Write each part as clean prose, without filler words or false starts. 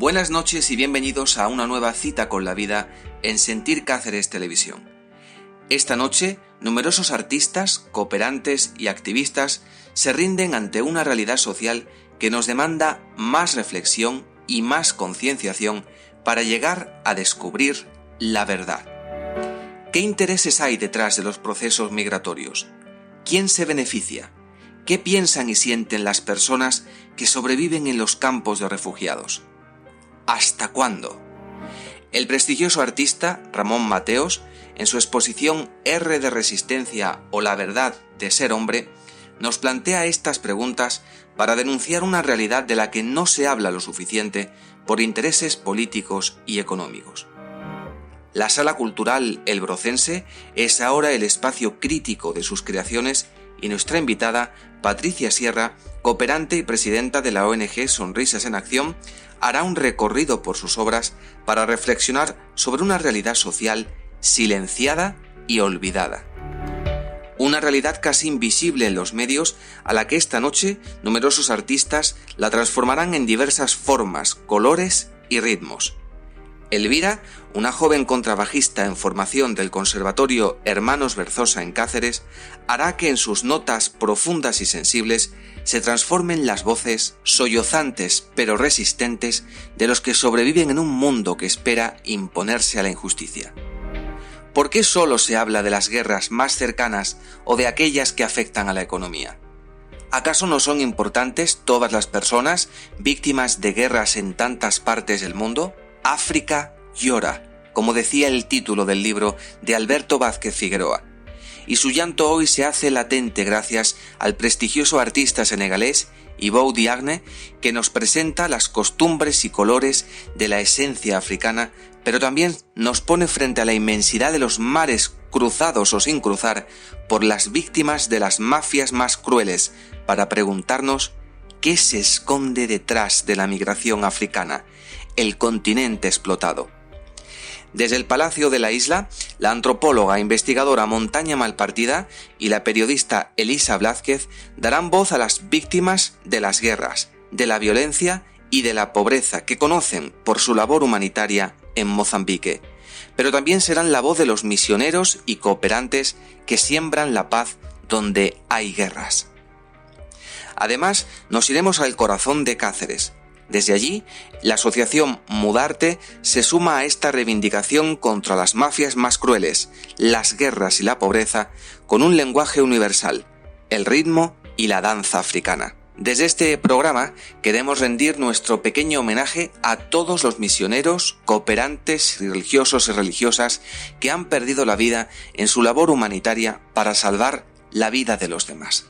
Buenas noches y bienvenidos a una nueva cita con la vida en Sentir Cáceres Televisión. Esta noche, numerosos artistas, cooperantes y activistas se rinden ante una realidad social que nos demanda más reflexión y más concienciación para llegar a descubrir la verdad. ¿Qué intereses hay detrás de los procesos migratorios? ¿Quién se beneficia? ¿Qué piensan y sienten las personas que sobreviven en los campos de refugiados? ¿Hasta cuándo? El prestigioso artista Ramón Mateos, en su exposición R de Resistencia o la verdad de ser hombre, nos plantea estas preguntas para denunciar una realidad de la que no se habla lo suficiente por intereses políticos y económicos. La Sala Cultural El Brocense es ahora el espacio crítico de sus creaciones y nuestra invitada, Patricia Sierra, cooperante y presidenta de la ONG Sonrisas en Acción, hará un recorrido por sus obras para reflexionar sobre una realidad social silenciada y olvidada. Una realidad casi invisible en los medios a la que esta noche numerosos artistas la transformarán en diversas formas, colores y ritmos. Elvira, una joven contrabajista en formación del Conservatorio Hermanos Berzosa en Cáceres, hará que en sus notas profundas y sensibles se transformen las voces sollozantes pero resistentes de los que sobreviven en un mundo que espera imponerse a la injusticia. ¿Por qué solo se habla de las guerras más cercanas o de aquellas que afectan a la economía? ¿Acaso no son importantes todas las personas víctimas de guerras en tantas partes del mundo? África llora, como decía el título del libro de Alberto Vázquez Figueroa, y su llanto hoy se hace latente gracias al prestigioso artista senegalés Ibou Diagne, que nos presenta las costumbres y colores de la esencia africana, pero también nos pone frente a la inmensidad de los mares cruzados o sin cruzar por las víctimas de las mafias más crueles, para preguntarnos qué se esconde detrás de la migración africana, el continente explotado. Desde el Palacio de la Isla, la antropóloga e investigadora Montaña Malpartida y la periodista Elisa Blázquez darán voz a las víctimas de las guerras, de la violencia y de la pobreza que conocen por su labor humanitaria en Mozambique, pero también serán la voz de los misioneros y cooperantes que siembran la paz donde hay guerras. Además, nos iremos al corazón de Cáceres. Desde allí, la asociación Mudarte se suma a esta reivindicación contra las mafias más crueles, las guerras y la pobreza, con un lenguaje universal, el ritmo y la danza africana. Desde este programa queremos rendir nuestro pequeño homenaje a todos los misioneros, cooperantes, religiosos y religiosas que han perdido la vida en su labor humanitaria para salvar la vida de los demás,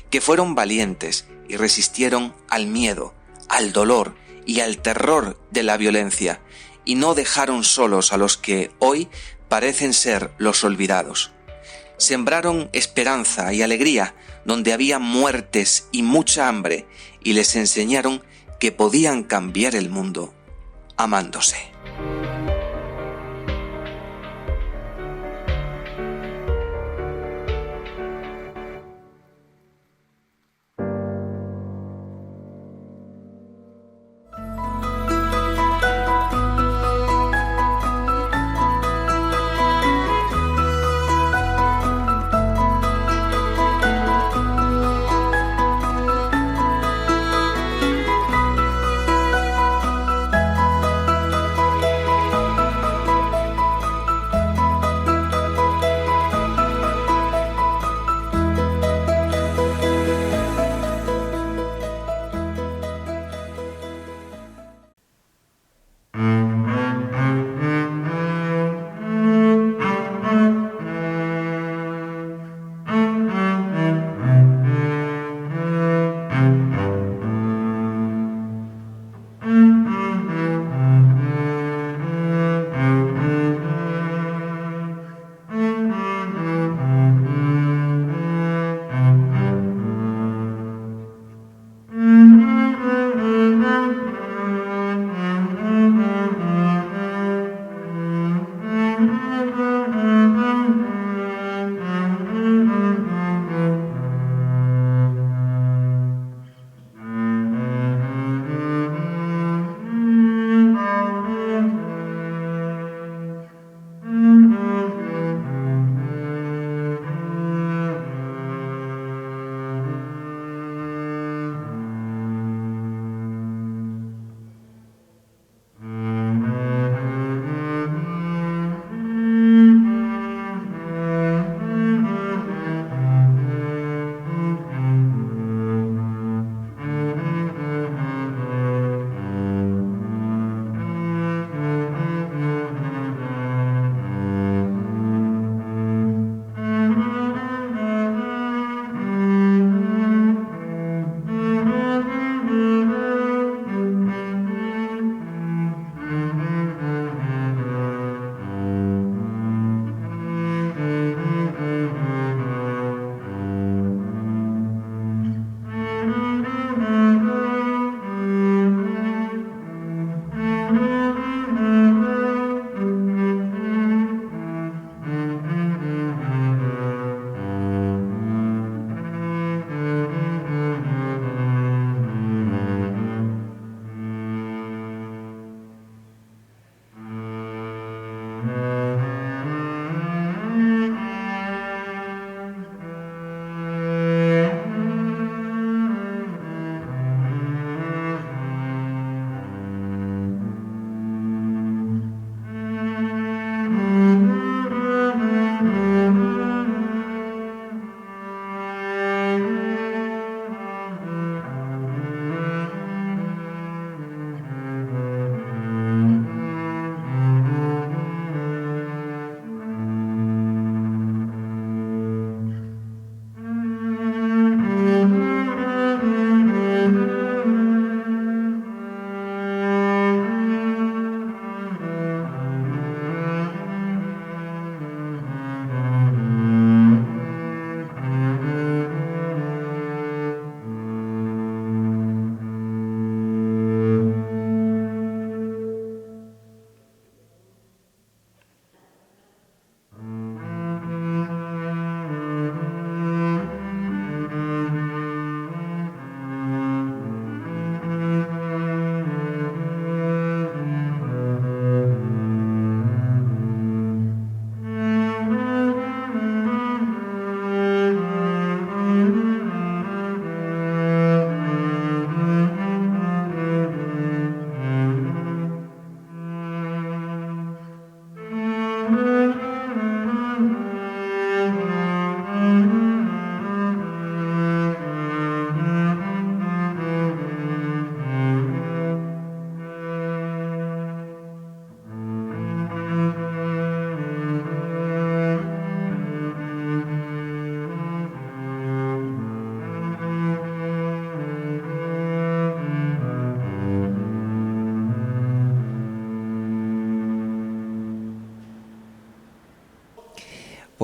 que fueron valientes y resistieron al miedo, al dolor y al terror de la violencia, y no dejaron solos a los que hoy parecen ser los olvidados. Sembraron esperanza y alegría donde había muertes y mucha hambre, y les enseñaron que podían cambiar el mundo amándose.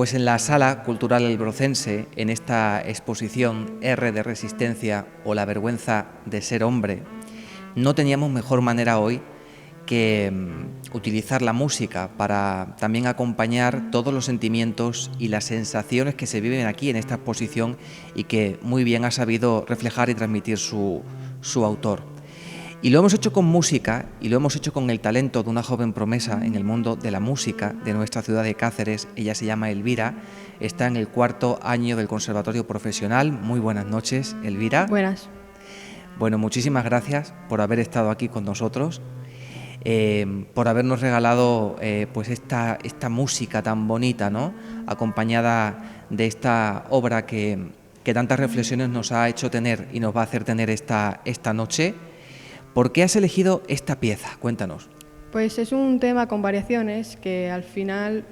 Pues en la Sala Cultural Elbrocense, en esta exposición R de Resistencia o la vergüenza de ser hombre, no teníamos mejor manera hoy que utilizar la música para también acompañar todos los sentimientos y las sensaciones que se viven aquí en esta exposición y que muy bien ha sabido reflejar y transmitir su autor. Y lo hemos hecho con música y lo hemos hecho con el talento de una joven promesa en el mundo de la música de nuestra ciudad de Cáceres. Ella se llama Elvira, está en el 4º año del Conservatorio Profesional. Muy buenas noches, Elvira. Buenas. Bueno, muchísimas gracias por haber estado aquí con nosotros, por habernos regalado pues esta música tan bonita, ¿no?, acompañada de esta obra que tantas reflexiones nos ha hecho tener y nos va a hacer tener esta noche. ¿Por qué has elegido esta pieza? Cuéntanos. Pues es un tema con variaciones que al final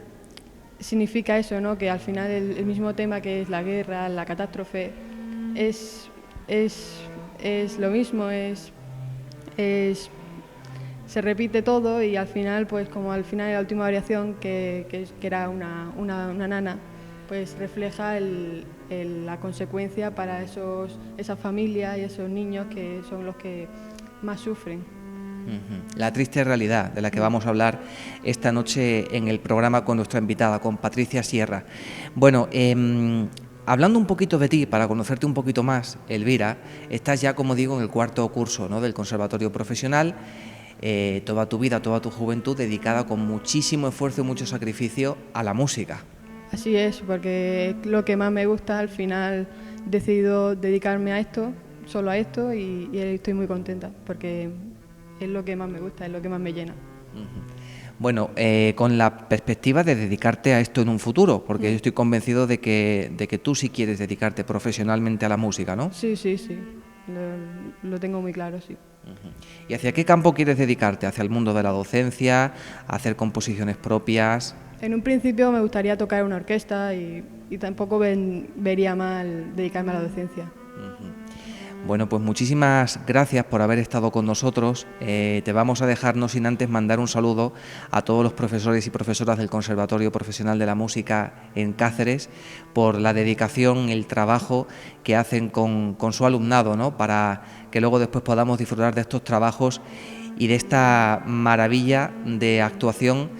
significa eso, ¿no? Que al final el mismo tema que es la guerra, la catástrofe, es lo mismo, se repite todo y al final, pues como al final la última variación que era una nana, pues refleja la consecuencia para esas familias y esos niños que son los que más sufren. La triste realidad de la que vamos a hablar esta noche en el programa con nuestra invitada, con Patricia Sierra. Bueno, hablando un poquito de ti, para conocerte un poquito más, Elvira, estás ya, como digo, en el 4º curso, ¿no?, del Conservatorio Profesional, toda tu vida, toda tu juventud dedicada con muchísimo esfuerzo y mucho sacrificio a la música. Así es, porque lo que más me gusta, al final he decidido dedicarme a esto, solo a esto, y estoy muy contenta porque es lo que más me gusta, es lo que más me llena. Bueno, con la perspectiva de dedicarte a esto en un futuro, porque yo estoy convencido de que tú sí quieres dedicarte profesionalmente a la música, ¿no? Sí, lo tengo muy claro, sí. ¿Y hacia qué campo quieres dedicarte? ¿Hacia el mundo de la docencia? ¿A hacer composiciones propias? En un principio me gustaría tocar una orquesta y tampoco vería mal dedicarme a la docencia. Bueno, pues muchísimas gracias por haber estado con nosotros. Te vamos a dejar no sin antes mandar un saludo a todos los profesores y profesoras del Conservatorio Profesional de la Música en Cáceres por la dedicación, el trabajo que hacen con su alumnado, ¿no?, para que luego después podamos disfrutar de estos trabajos y de esta maravilla de actuación,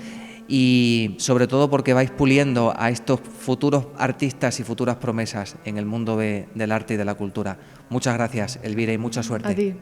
y sobre todo porque vais puliendo a estos futuros artistas y futuras promesas en el mundo del arte y de la cultura. Muchas gracias, Elvira, y mucha suerte. A ti.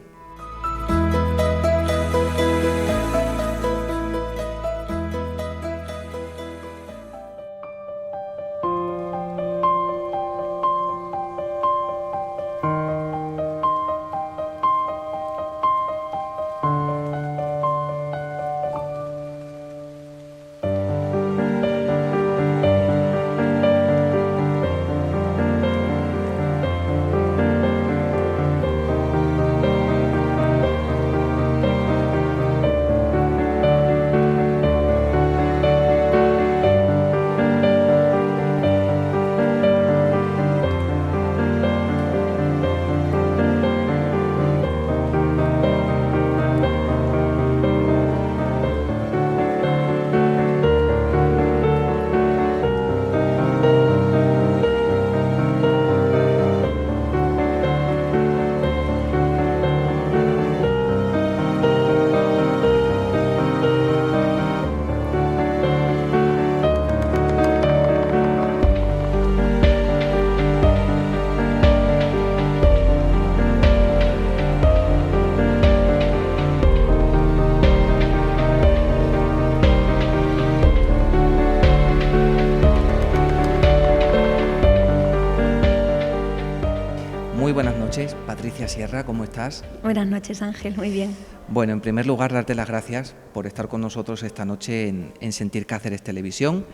Patricia Sierra, ¿cómo estás? Buenas noches, Ángel, muy bien. Bueno, en primer lugar, darte las gracias por estar con nosotros esta noche en Sentir Cáceres Televisión.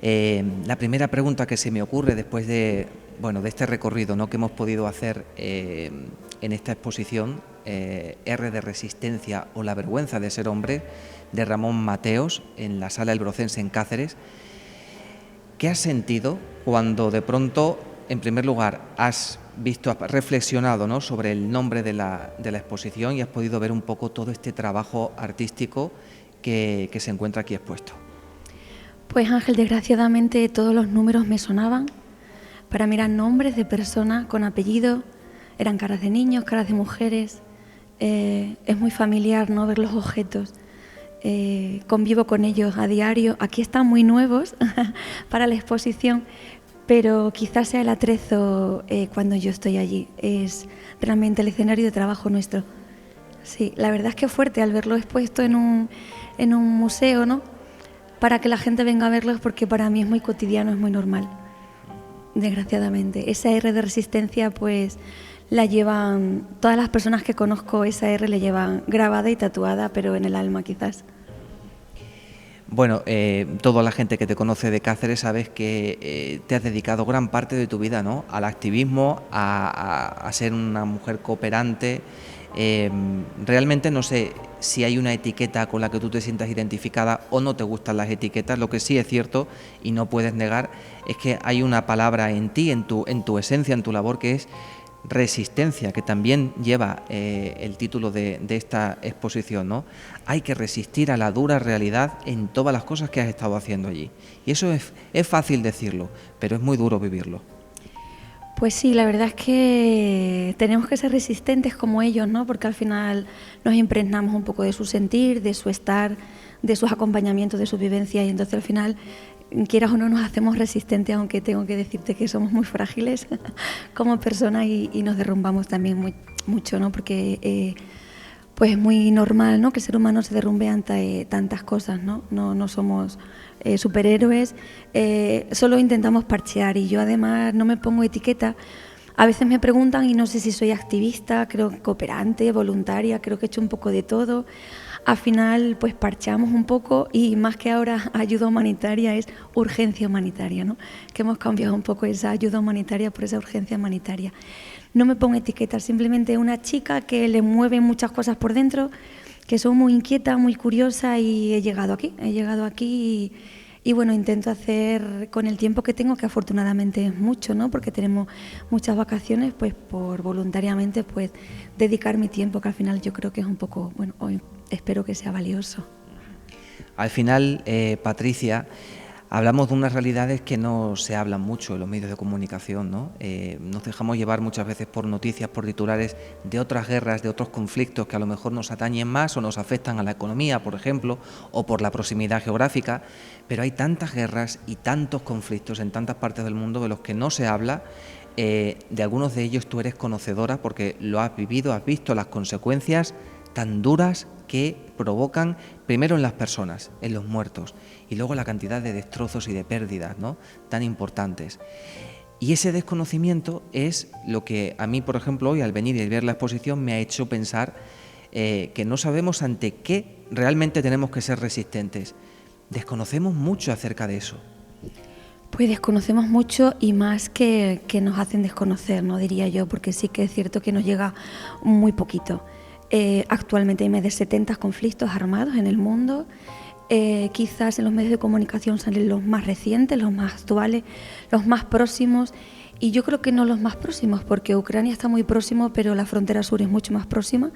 La primera pregunta que se me ocurre después de este recorrido, ¿no?, que hemos podido hacer en esta exposición, R de Resistencia o la vergüenza de ser hombre, de Ramón Mateos, en la Sala Elbrocense en Cáceres. ¿Qué has sentido cuando de pronto, en primer lugar, has reflexionado, ¿no?, sobre el nombre de la exposición y has podido ver un poco todo este trabajo artístico que se encuentra aquí expuesto? Pues Ángel, desgraciadamente todos los números me sonaban. Para mí eran nombres de personas con apellido, eran caras de niños, caras de mujeres. Es muy familiar, ¿no?, ver los objetos. Convivo con ellos a diario. Aquí están muy nuevos para la exposición, pero quizás sea el atrezo cuando yo estoy allí. Es realmente el escenario de trabajo nuestro. Sí, la verdad es que es fuerte al verlo expuesto en un museo, ¿no?, para que la gente venga a verlos, porque para mí es muy cotidiano, es muy normal, desgraciadamente. Esa R de resistencia, pues la llevan, todas las personas que conozco, esa R le llevan grabada y tatuada, pero en el alma quizás. Bueno, toda la gente que te conoce de Cáceres sabes que te has dedicado gran parte de tu vida, ¿no?, al activismo, a ser una mujer cooperante. Realmente no sé si hay una etiqueta con la que tú te sientas identificada o no te gustan las etiquetas. Lo que sí es cierto y no puedes negar es que hay una palabra en ti, en tu esencia, en tu labor, que es resistencia, que también lleva el título de esta exposición, ¿no? Hay que resistir a la dura realidad en todas las cosas que has estado haciendo allí. Y eso es fácil decirlo, pero es muy duro vivirlo. Pues sí, la verdad es que tenemos que ser resistentes como ellos, ¿no?, porque al final nos impregnamos un poco de su sentir, de su estar, de sus acompañamientos, de sus vivencias, y entonces al final, quieras o no, nos hacemos resistentes, aunque tengo que decirte que somos muy frágiles como personas y nos derrumbamos también mucho, ¿no?, porque pues es muy normal, ¿no?, que el ser humano se derrumbe ante tantas cosas, ¿no? No somos superhéroes, solo intentamos parchear, y yo además no me pongo etiqueta. A veces me preguntan y no sé si soy activista, creo que cooperante, voluntaria, creo que he hecho un poco de todo. Al final pues parcheamos un poco, y más que ahora ayuda humanitaria es urgencia humanitaria, ¿no?, que hemos cambiado un poco esa ayuda humanitaria por esa urgencia humanitaria. No me pongo etiquetas, simplemente una chica que le mueve muchas cosas por dentro, que soy muy inquieta, muy curiosa, y he llegado aquí y bueno, intento hacer con el tiempo que tengo, que afortunadamente es mucho, ¿no?, porque tenemos muchas vacaciones, pues por voluntariamente pues dedicar mi tiempo, que al final yo creo que es un poco, bueno, hoy espero que sea valioso. Al final, Patricia, hablamos de unas realidades que no se hablan mucho en los medios de comunicación, ¿no? Nos dejamos llevar muchas veces por noticias, por titulares de otras guerras, de otros conflictos que a lo mejor nos atañen más o nos afectan a la economía, por ejemplo, o por la proximidad geográfica, pero hay tantas guerras y tantos conflictos en tantas partes del mundo de los que no se habla. De algunos de ellos tú eres conocedora porque lo has vivido, has visto las consecuencias tan duras que provocan, primero en las personas, en los muertos, y luego la cantidad de destrozos y de pérdidas, ¿no?, tan importantes. Y ese desconocimiento es lo que a mí, por ejemplo, hoy al venir y ver la exposición me ha hecho pensar que no sabemos ante qué realmente tenemos que ser resistentes. Desconocemos mucho acerca de eso. Pues desconocemos mucho, y más que nos hacen desconocer, ¿no?, diría yo, porque sí que es cierto que nos llega muy poquito. Actualmente hay más de 70 conflictos armados en el mundo. Quizás en los medios de comunicación salen los más recientes, los más actuales, los más próximos, y yo creo que no los más próximos, porque Ucrania está muy próximo, pero la frontera sur es mucho más próxima,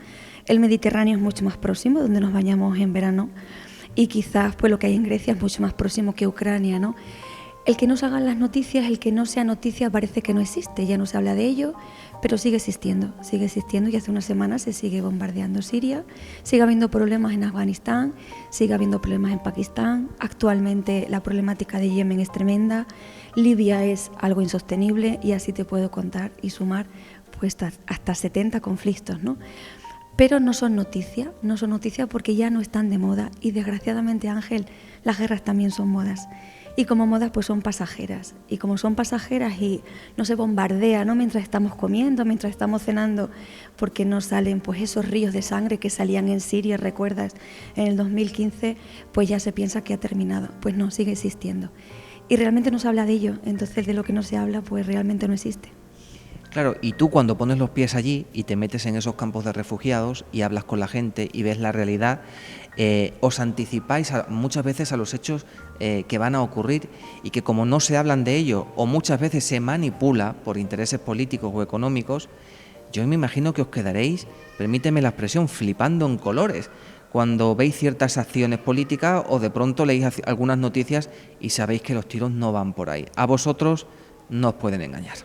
el Mediterráneo es mucho más próximo, donde nos bañamos en verano, y quizás pues lo que hay en Grecia es mucho más próximo que Ucrania, ¿no? El que no se hagan las noticias, el que no sea noticia, parece que no existe, ya no se habla de ello, pero sigue existiendo, y hace unas semanas se sigue bombardeando Siria, sigue habiendo problemas en Afganistán, sigue habiendo problemas en Pakistán, actualmente la problemática de Yemen es tremenda, Libia es algo insostenible, y así te puedo contar y sumar pues hasta 70 conflictos, ¿no? Pero no son noticias porque ya no están de moda, y desgraciadamente, Ángel, las guerras también son modas. Y como modas pues son pasajeras, y como son pasajeras y no se bombardea, ¿no?, mientras estamos comiendo, mientras estamos cenando, porque no salen pues esos ríos de sangre que salían en Siria, recuerdas, en el 2015, pues ya se piensa que ha terminado. Pues no, sigue existiendo. Y realmente no se habla de ello, entonces de lo que no se habla pues realmente no existe. Claro, y tú cuando pones los pies allí y te metes en esos campos de refugiados y hablas con la gente y ves la realidad, os anticipáis muchas veces a los hechos que van a ocurrir, y que como no se hablan de ello o muchas veces se manipula por intereses políticos o económicos, yo me imagino que os quedaréis, permíteme la expresión, flipando en colores cuando veis ciertas acciones políticas o de pronto leéis algunas noticias y sabéis que los tiros no van por ahí? A vosotros no os pueden engañar.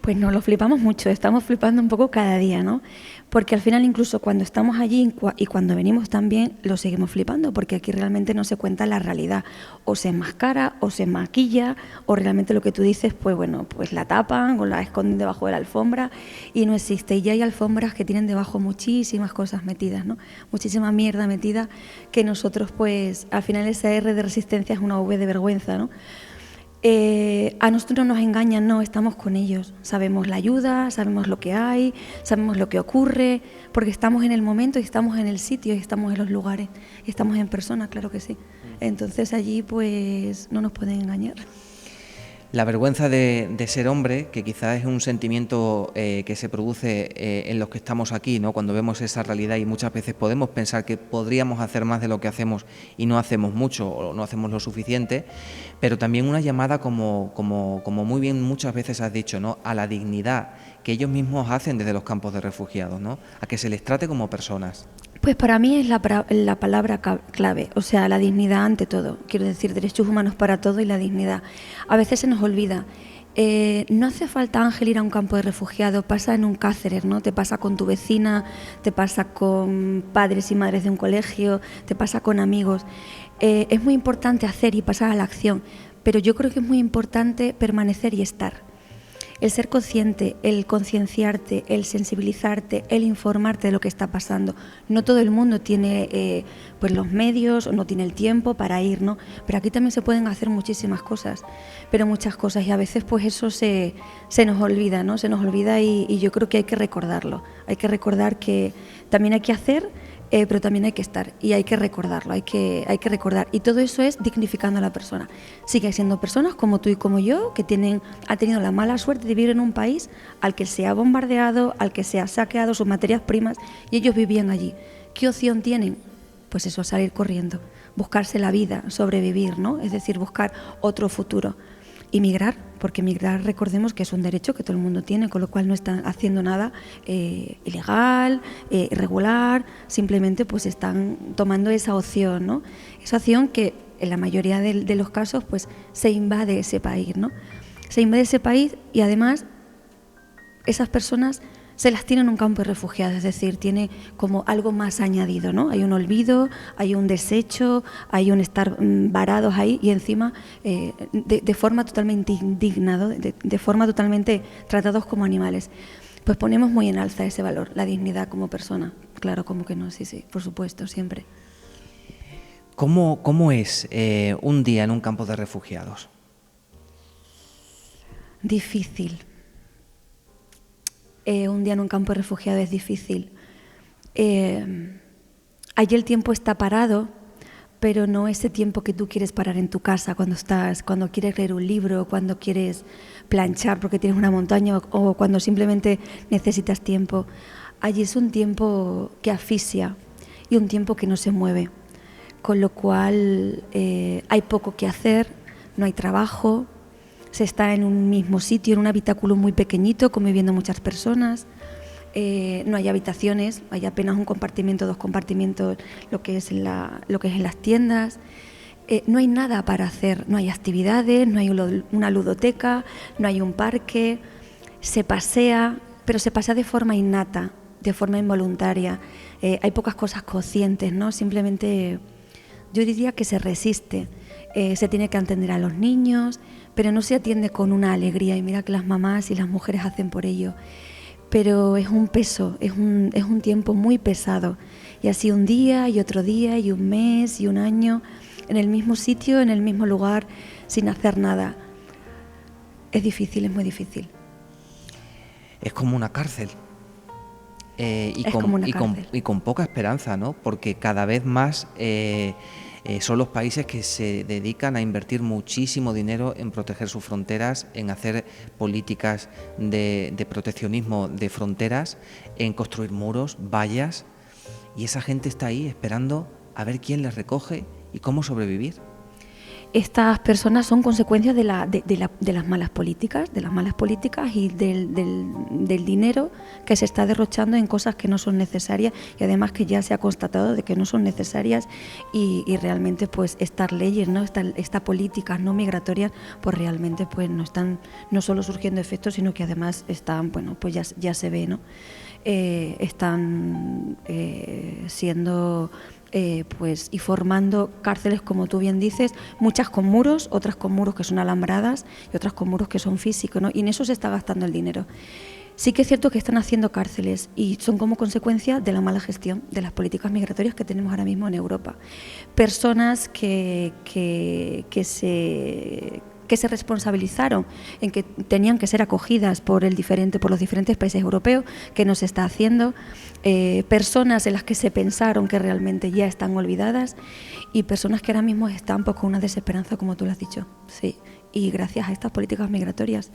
Pues nos lo flipamos mucho, estamos flipando un poco cada día, ¿no? Porque al final incluso cuando estamos allí y cuando venimos también lo seguimos flipando, porque aquí realmente no se cuenta la realidad, o se enmascara, o se maquilla, o realmente lo que tú dices, pues bueno, pues la tapan o la esconden debajo de la alfombra y no existe. Y ya hay alfombras que tienen debajo muchísimas cosas metidas, ¿no? Muchísima mierda metida que nosotros pues al final esa R de resistencia es una V de vergüenza, ¿no? A nosotros no nos engañan, no, estamos con ellos, sabemos la ayuda, sabemos lo que hay, sabemos lo que ocurre, porque estamos en el momento y estamos en el sitio y estamos en los lugares, estamos en persona, claro que sí. Entonces allí pues no nos pueden engañar. La vergüenza de ser hombre, que quizás es un sentimiento que se produce en los que estamos aquí, ¿no? Cuando vemos esa realidad, y muchas veces podemos pensar que podríamos hacer más de lo que hacemos y no hacemos mucho o no hacemos lo suficiente, pero también una llamada, como muy bien muchas veces has dicho, ¿no? A la dignidad que ellos mismos hacen desde los campos de refugiados, ¿no? A que se les trate como personas. Pues para mí es la palabra clave, o sea, la dignidad ante todo. Quiero decir, derechos humanos para todo y la dignidad. A veces se nos olvida. No hace falta, Ángel, ir a un campo de refugiados, pasa en un Cáceres, ¿no? Te pasa con tu vecina, te pasa con padres y madres de un colegio, te pasa con amigos. Es muy importante hacer y pasar a la acción, pero yo creo que es muy importante permanecer y estar. El ser consciente, el concienciarte, el sensibilizarte, el informarte de lo que está pasando. No todo el mundo tiene pues los medios o no tiene el tiempo para ir, ¿no? Pero aquí también se pueden hacer muchísimas cosas, pero muchas cosas, y a veces pues eso se nos olvida, ¿no? Se nos olvida y yo creo que hay que recordarlo. Hay que recordar que también hay que hacer, pero también hay que estar y hay que recordarlo, hay que recordar. Y todo eso es dignificando a la persona. Sigue siendo personas como tú y como yo, que han tenido la mala suerte de vivir en un país al que se ha bombardeado, al que se ha saqueado sus materias primas y ellos vivían allí. ¿Qué opción tienen? Pues eso, salir corriendo, buscarse la vida, sobrevivir, ¿no? Es decir, buscar otro futuro. Y migrar, porque migrar, recordemos que es un derecho que todo el mundo tiene, con lo cual no están haciendo nada ilegal, irregular, simplemente pues están tomando esa opción, ¿no? Esa opción que en la mayoría de los casos pues se invade ese país, ¿no? Se invade ese país y además esas personas se las tiene en un campo de refugiados, es decir, tiene como algo más añadido, ¿no? Hay un olvido, hay un desecho, hay un estar varados ahí y encima de forma totalmente indigna, de forma totalmente tratados como animales. Pues ponemos muy en alza ese valor, la dignidad como persona. Claro, como que no, sí, por supuesto, siempre. ¿Cómo es un día en un campo de refugiados? Difícil. Un día en un campo de refugiados es difícil. Allí el tiempo está parado, pero no ese tiempo que tú quieres parar en tu casa cuando quieres leer un libro, cuando quieres planchar porque tienes una montaña o cuando simplemente necesitas tiempo. Allí es un tiempo que asfixia y un tiempo que no se mueve, con lo cual hay poco que hacer, no hay trabajo. Se está en un mismo sitio, en un habitáculo muy pequeñito, conviviendo muchas personas. No hay habitaciones, hay apenas un compartimiento, 2 compartimentos, lo que es en las tiendas. No hay nada para hacer, no hay actividades, no hay una ludoteca, no hay un parque. Se pasea, pero se pasea de forma innata, de forma involuntaria. Hay pocas cosas conscientes, ¿no? Simplemente yo diría que se resiste. Se tiene que atender a los niños, pero no se atiende con una alegría, y mira que las mamás y las mujeres hacen por ello. Pero es un peso, es un tiempo muy pesado. Y así un día y otro día y un mes y un año, en el mismo sitio, en el mismo lugar, sin hacer nada. Es difícil, es muy difícil. Es como una cárcel. Y con poca esperanza, ¿no? Porque cada vez más son los países que se dedican a invertir muchísimo dinero en proteger sus fronteras, en hacer políticas de proteccionismo de fronteras, en construir muros, vallas, y esa gente está ahí esperando a ver quién les recoge y cómo sobrevivir. estas personas son consecuencias de las malas políticas, y del dinero que se está derrochando en cosas que no son necesarias y además que ya se ha constatado de que no son necesarias y realmente pues estas leyes, ¿no? Estas políticas no migratorias pues realmente pues no están no solo surgiendo efectos, sino que además están, bueno, pues ya se ve, ¿no? Están siendo pues y formando cárceles, como tú bien dices, muchas con muros, otras con muros que son alambradas y otras con muros que son físicos, ¿no? Y en eso se está gastando el dinero. Sí que es cierto que están haciendo cárceles y son como consecuencia de la mala gestión de las políticas migratorias que tenemos ahora mismo en Europa. Personas que se responsabilizaron en que tenían que ser acogidas por los diferentes países europeos, que no se está haciendo, personas en las que se pensaron que realmente ya están olvidadas y personas que ahora mismo están pues, con una desesperanza, como tú lo has dicho, sí, y gracias a estas políticas migratorias.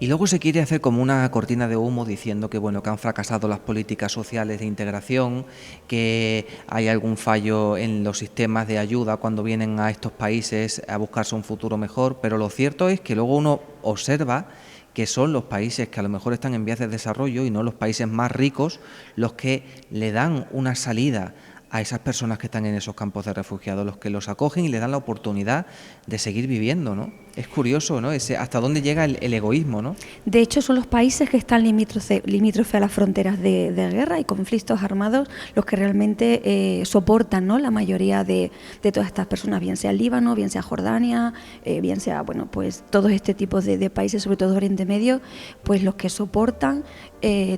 Y luego se quiere hacer como una cortina de humo diciendo que bueno, que han fracasado las políticas sociales de integración, que hay algún fallo en los sistemas de ayuda cuando vienen a estos países a buscarse un futuro mejor, pero lo cierto es que luego uno observa que son los países que a lo mejor están en vías de desarrollo y no los países más ricos los que le dan una salida a esas personas que están en esos campos de refugiados, los que los acogen y les dan la oportunidad de seguir viviendo, ¿no? Es curioso, ¿no? Hasta dónde llega el egoísmo, ¿no? De hecho, son los países que están limítrofe a las fronteras de guerra y conflictos armados los que realmente soportan, ¿no? La mayoría de todas estas personas, bien sea el Líbano, bien sea Jordania, bien sea, bueno, pues todos este tipo de países, sobre todo Oriente Medio, pues los que soportan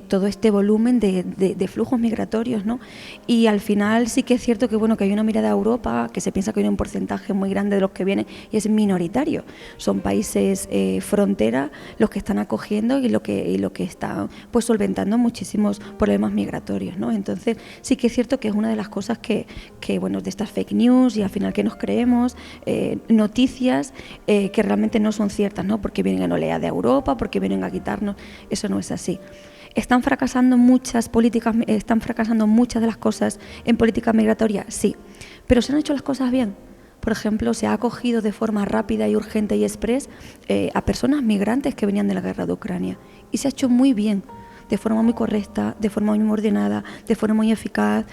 todo este volumen de flujos migratorios, ¿no? Y al final sí que es cierto que bueno que hay una mirada a Europa, que se piensa que hay un porcentaje muy grande de los que vienen y es minoritario. Son países frontera los que están acogiendo y lo que están pues solventando muchísimos problemas migratorios, ¿no? Entonces sí que es cierto que es una de las cosas que bueno, de estas fake news y al final que nos creemos noticias que realmente no son ciertas, ¿no? Porque vienen en oleada de Europa, porque vienen a quitarnos, eso no es así. ¿Están fracasando muchas de las cosas en política migratoria? Sí, pero ¿se han hecho las cosas bien? Por ejemplo, se ha acogido de forma rápida y urgente y express a personas migrantes que venían de la guerra de Ucrania y se ha hecho muy bien, de forma muy correcta, de forma muy ordenada, de forma muy eficaz.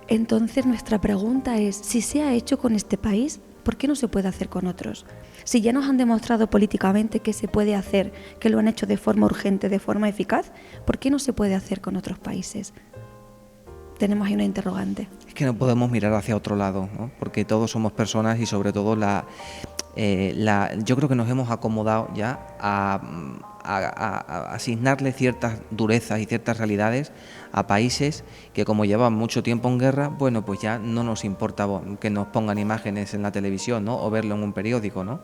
Entonces nuestra pregunta es, si se ha hecho con este país, ¿por qué no se puede hacer con otros? Si ya nos han demostrado políticamente que se puede hacer, que lo han hecho de forma urgente, de forma eficaz, ¿por qué no se puede hacer con otros países? Tenemos ahí una interrogante. Es que no podemos mirar hacia otro lado, ¿no? Porque todos somos personas y sobre todo yo creo que nos hemos acomodado ya a asignarle ciertas durezas y ciertas realidades a países que como llevan mucho tiempo en guerra, bueno, pues ya no nos importa que nos pongan imágenes en la televisión, ¿no? O verlo en un periódico, ¿no?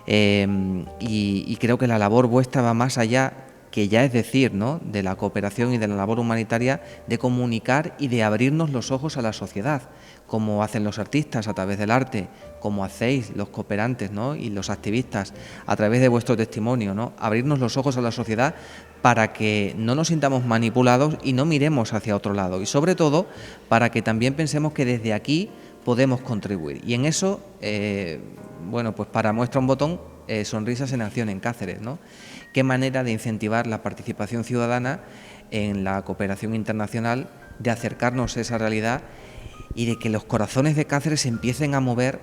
Y creo que la labor vuestra va más allá, que ya es decir, ¿no?, de la cooperación y de la labor humanitaria, de comunicar y de abrirnos los ojos a la sociedad, como hacen los artistas a través del arte, como hacéis los cooperantes, ¿no?, y los activistas a través de vuestro testimonio, ¿no?, abrirnos los ojos a la sociedad para que no nos sintamos manipulados y no miremos hacia otro lado, y sobre todo para que también pensemos que desde aquí podemos contribuir. Y en eso, bueno, pues para muestra un botón, Sonrisas en Acción en Cáceres, ¿no? Qué manera de incentivar la participación ciudadana en la cooperación internacional, de acercarnos a esa realidad y de que los corazones de Cáceres se empiecen a mover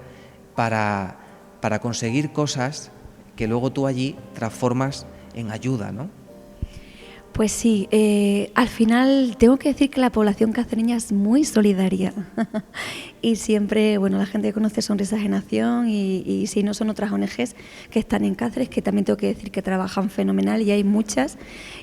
para conseguir cosas que luego tú allí transformas en ayuda, ¿no? Pues sí, al final tengo que decir que la población cacereña es muy solidaria y siempre, bueno, la gente que conoce Sonrisas en Acción y si no son otras ONGs que están en Cáceres, que también tengo que decir que trabajan fenomenal y hay muchas,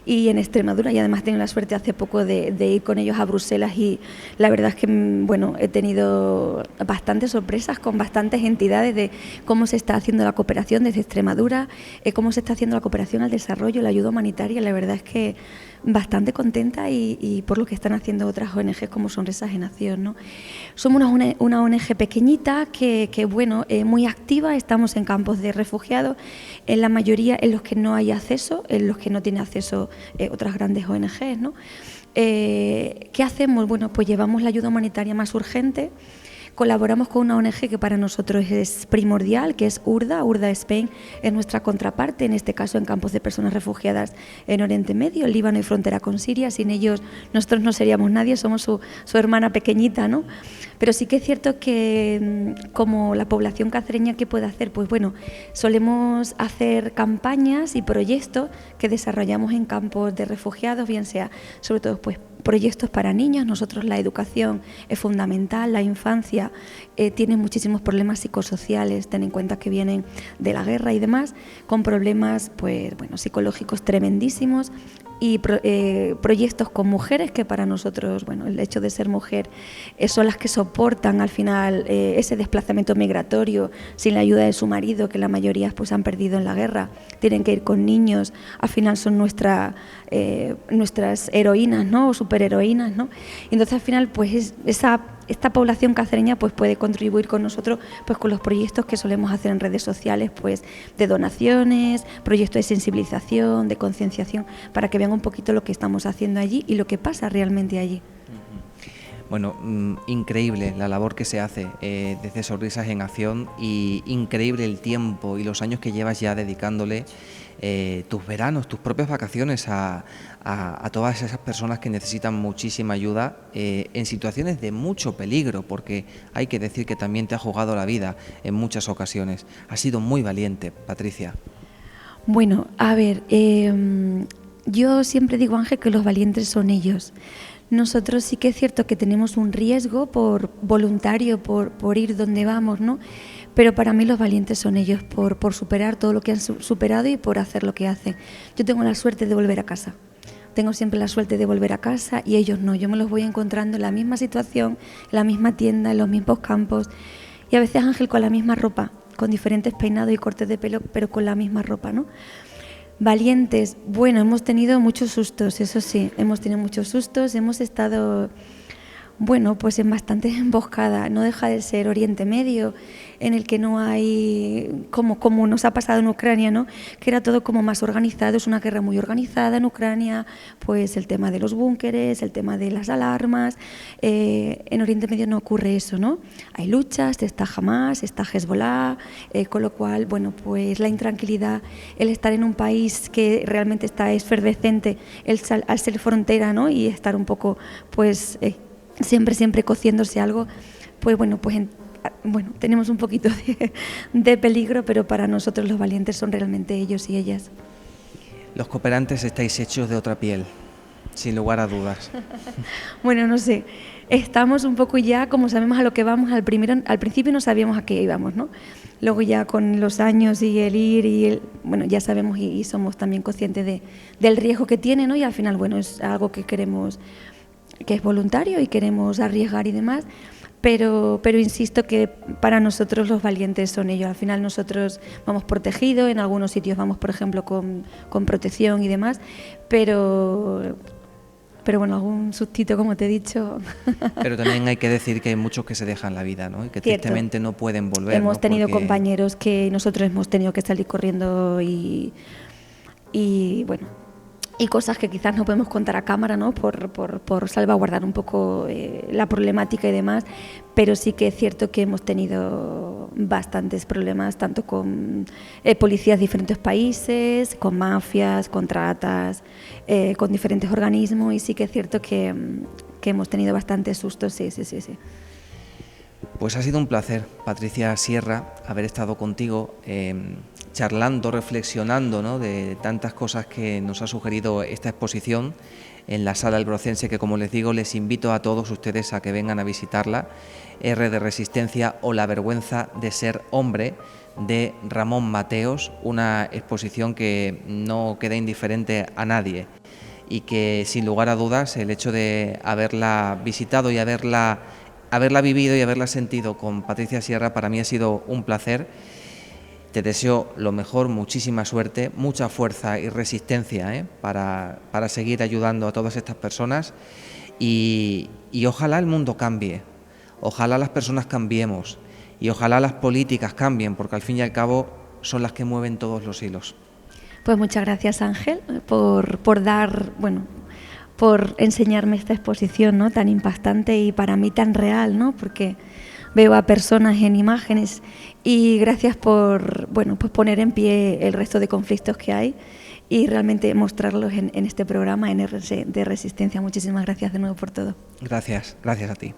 y en Extremadura, y además tengo la suerte hace poco de ir con ellos a Bruselas y la verdad es que, bueno, he tenido bastantes sorpresas con bastantes entidades de cómo se está haciendo la cooperación desde Extremadura, cómo se está haciendo la cooperación al desarrollo, la ayuda humanitaria. La verdad es que bastante contenta y por lo que están haciendo otras ONGs como Sonrisas en Acción, ¿no? Somos una ONG pequeñita que bueno, muy activa, estamos en campos de refugiados, en la mayoría en los que no hay acceso, en los que no tiene acceso otras grandes ONGs, ¿no? ¿Qué hacemos? Bueno, pues llevamos la ayuda humanitaria más urgente, Colaboramos con una ONG que para nosotros es primordial, que es URDA. URDA Spain es nuestra contraparte, en este caso en campos de personas refugiadas en Oriente Medio, Líbano y frontera con Siria. Sin ellos nosotros no seríamos nadie, somos su hermana pequeñita, ¿no? Pero sí que es cierto que como la población cacereña, ¿qué puede hacer? Pues bueno, solemos hacer campañas y proyectos que desarrollamos en campos de refugiados, bien sea sobre todo pues proyectos para niños. Nosotros la educación es fundamental, la infancia tiene muchísimos problemas psicosociales, ten en cuenta que vienen de la guerra y demás, con problemas pues bueno, psicológicos tremendísimos, y proyectos con mujeres que para nosotros, bueno, el hecho de ser mujer son las que soportan al final ese desplazamiento migratorio sin la ayuda de su marido, que la mayoría pues han perdido en la guerra, tienen que ir con niños, al final son nuestras heroínas, ¿no? O superheroínas, ¿no? Y entonces al final pues esta población cacereña pues puede contribuir con nosotros pues con los proyectos que solemos hacer en redes sociales, pues de donaciones, proyectos de sensibilización, de concienciación, para que vean un poquito lo que estamos haciendo allí y lo que pasa realmente allí. Bueno, increíble la labor que se hace desde Sonrisas en Acción, y increíble el tiempo y los años que llevas ya dedicándole tus veranos, tus propias vacaciones a todas esas personas que necesitan muchísima ayuda en situaciones de mucho peligro, porque hay que decir que también te ha jugado la vida en muchas ocasiones. Has sido muy valiente, Patricia. Bueno, a ver, yo siempre digo, Ángel, que los valientes son ellos. Nosotros sí que es cierto que tenemos un riesgo por voluntario, por ir donde vamos, ¿no? Pero para mí los valientes son ellos, por superar todo lo que han superado y por hacer lo que hacen. Yo tengo la suerte de volver a casa. Tengo siempre la suerte de volver a casa y ellos no. Yo me los voy encontrando en la misma situación, en la misma tienda, en los mismos campos. Y a veces, Ángel, con la misma ropa, con diferentes peinados y cortes de pelo, pero con la misma ropa, ¿no? Valientes, bueno, hemos tenido muchos sustos, eso sí, hemos tenido muchos sustos, hemos estado, bueno, pues en bastante emboscada. No deja de ser Oriente Medio, en el que no hay, como nos ha pasado en Ucrania, ¿no? Que era todo como más organizado, es una guerra muy organizada en Ucrania, pues el tema de los búnkeres, el tema de las alarmas. En Oriente Medio no ocurre eso, ¿no? Hay luchas, está Hamas, está Hezbollah, con lo cual, bueno, pues la intranquilidad, el estar en un país que realmente está efervescente, al ser frontera, ¿no? Y estar un poco, pues siempre cociéndose algo, pues bueno, tenemos un poquito de peligro, pero para nosotros los valientes son realmente ellos y ellas. Los cooperantes estáis hechos de otra piel, sin lugar a dudas. Bueno, no sé, estamos un poco ya, como sabemos a lo que vamos, al principio no sabíamos a qué íbamos, ¿no? Luego ya con los años y el ir bueno, ya sabemos y somos también conscientes del riesgo que tiene, ¿no? Y al final, bueno, es algo que queremos, que es voluntario y queremos arriesgar y demás, pero insisto que para nosotros los valientes son ellos. Al final nosotros vamos protegidos, en algunos sitios vamos, por ejemplo, con protección y demás, pero bueno, algún sustito, como te he dicho. Pero también hay que decir que hay muchos que se dejan la vida, ¿no? Y que tristemente no pueden volver. Hemos tenido porque compañeros que nosotros hemos tenido que salir corriendo y bueno, y cosas que quizás no podemos contar a cámara, ¿no? por salvaguardar un poco la problemática y demás, pero sí que es cierto que hemos tenido bastantes problemas, tanto con policías de diferentes países, con mafias, con tratas, con diferentes organismos, y sí que es cierto que hemos tenido bastantes sustos, sí. Pues ha sido un placer, Patricia Sierra, haber estado contigo charlando, reflexionando, ¿no?, de tantas cosas que nos ha sugerido esta exposición en la Sala Albrocense, que, como les digo, les invito a todos ustedes a que vengan a visitarla. R de Resistencia o la vergüenza de ser hombre, de Ramón Mateos, una exposición que no queda indiferente a nadie y que, sin lugar a dudas, el hecho de haberla visitado y haberla vivido y haberla sentido con Patricia Sierra, para mí ha sido un placer. Te deseo lo mejor, muchísima suerte, mucha fuerza y resistencia para seguir ayudando a todas estas personas, y ojalá el mundo cambie, ojalá las personas cambiemos y ojalá las políticas cambien, porque al fin y al cabo son las que mueven todos los hilos. Pues muchas gracias, Ángel, por enseñarme esta exposición, ¿no?, tan impactante y para mí tan real, ¿no? Porque veo a personas en imágenes y gracias por pues poner en pie el resto de conflictos que hay y realmente mostrarlos en este programa en RC de Resistencia. Muchísimas gracias de nuevo por todo. Gracias a ti.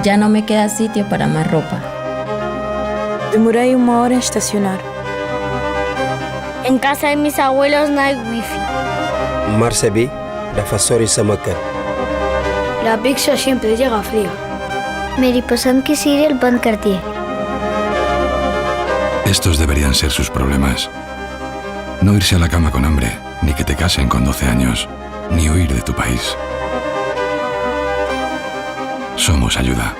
Ya no me queda sitio para más ropa. Demoré 1 hora en estacionar. En casa de mis abuelos no hay wifi. Marsebi, la fasori samaka. La pizza siempre llega fría. मेरी पसंद की सीरियल बंद करती है. Estos deberían ser sus problemas. No irse a la cama con hambre, ni que te casen con 12 años, ni huir de tu país. Somos ayuda.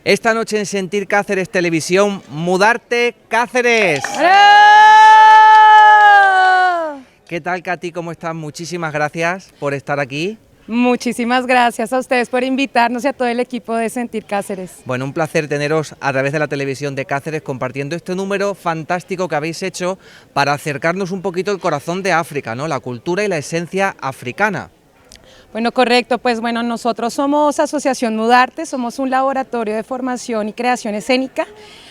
Esta noche en Sentir Cáceres Televisión, Mudarte Cáceres. ¿Qué tal, Katy? ¿Cómo estás? Muchísimas gracias por estar aquí. Muchísimas gracias a ustedes por invitarnos y a todo el equipo de Sentir Cáceres. Bueno, un placer teneros a través de la televisión de Cáceres compartiendo este número fantástico que habéis hecho para acercarnos un poquito al corazón de África, ¿no? La cultura y la esencia africana. Bueno, correcto, pues bueno, nosotros somos Asociación Mudarte, somos un laboratorio de formación y creación escénica.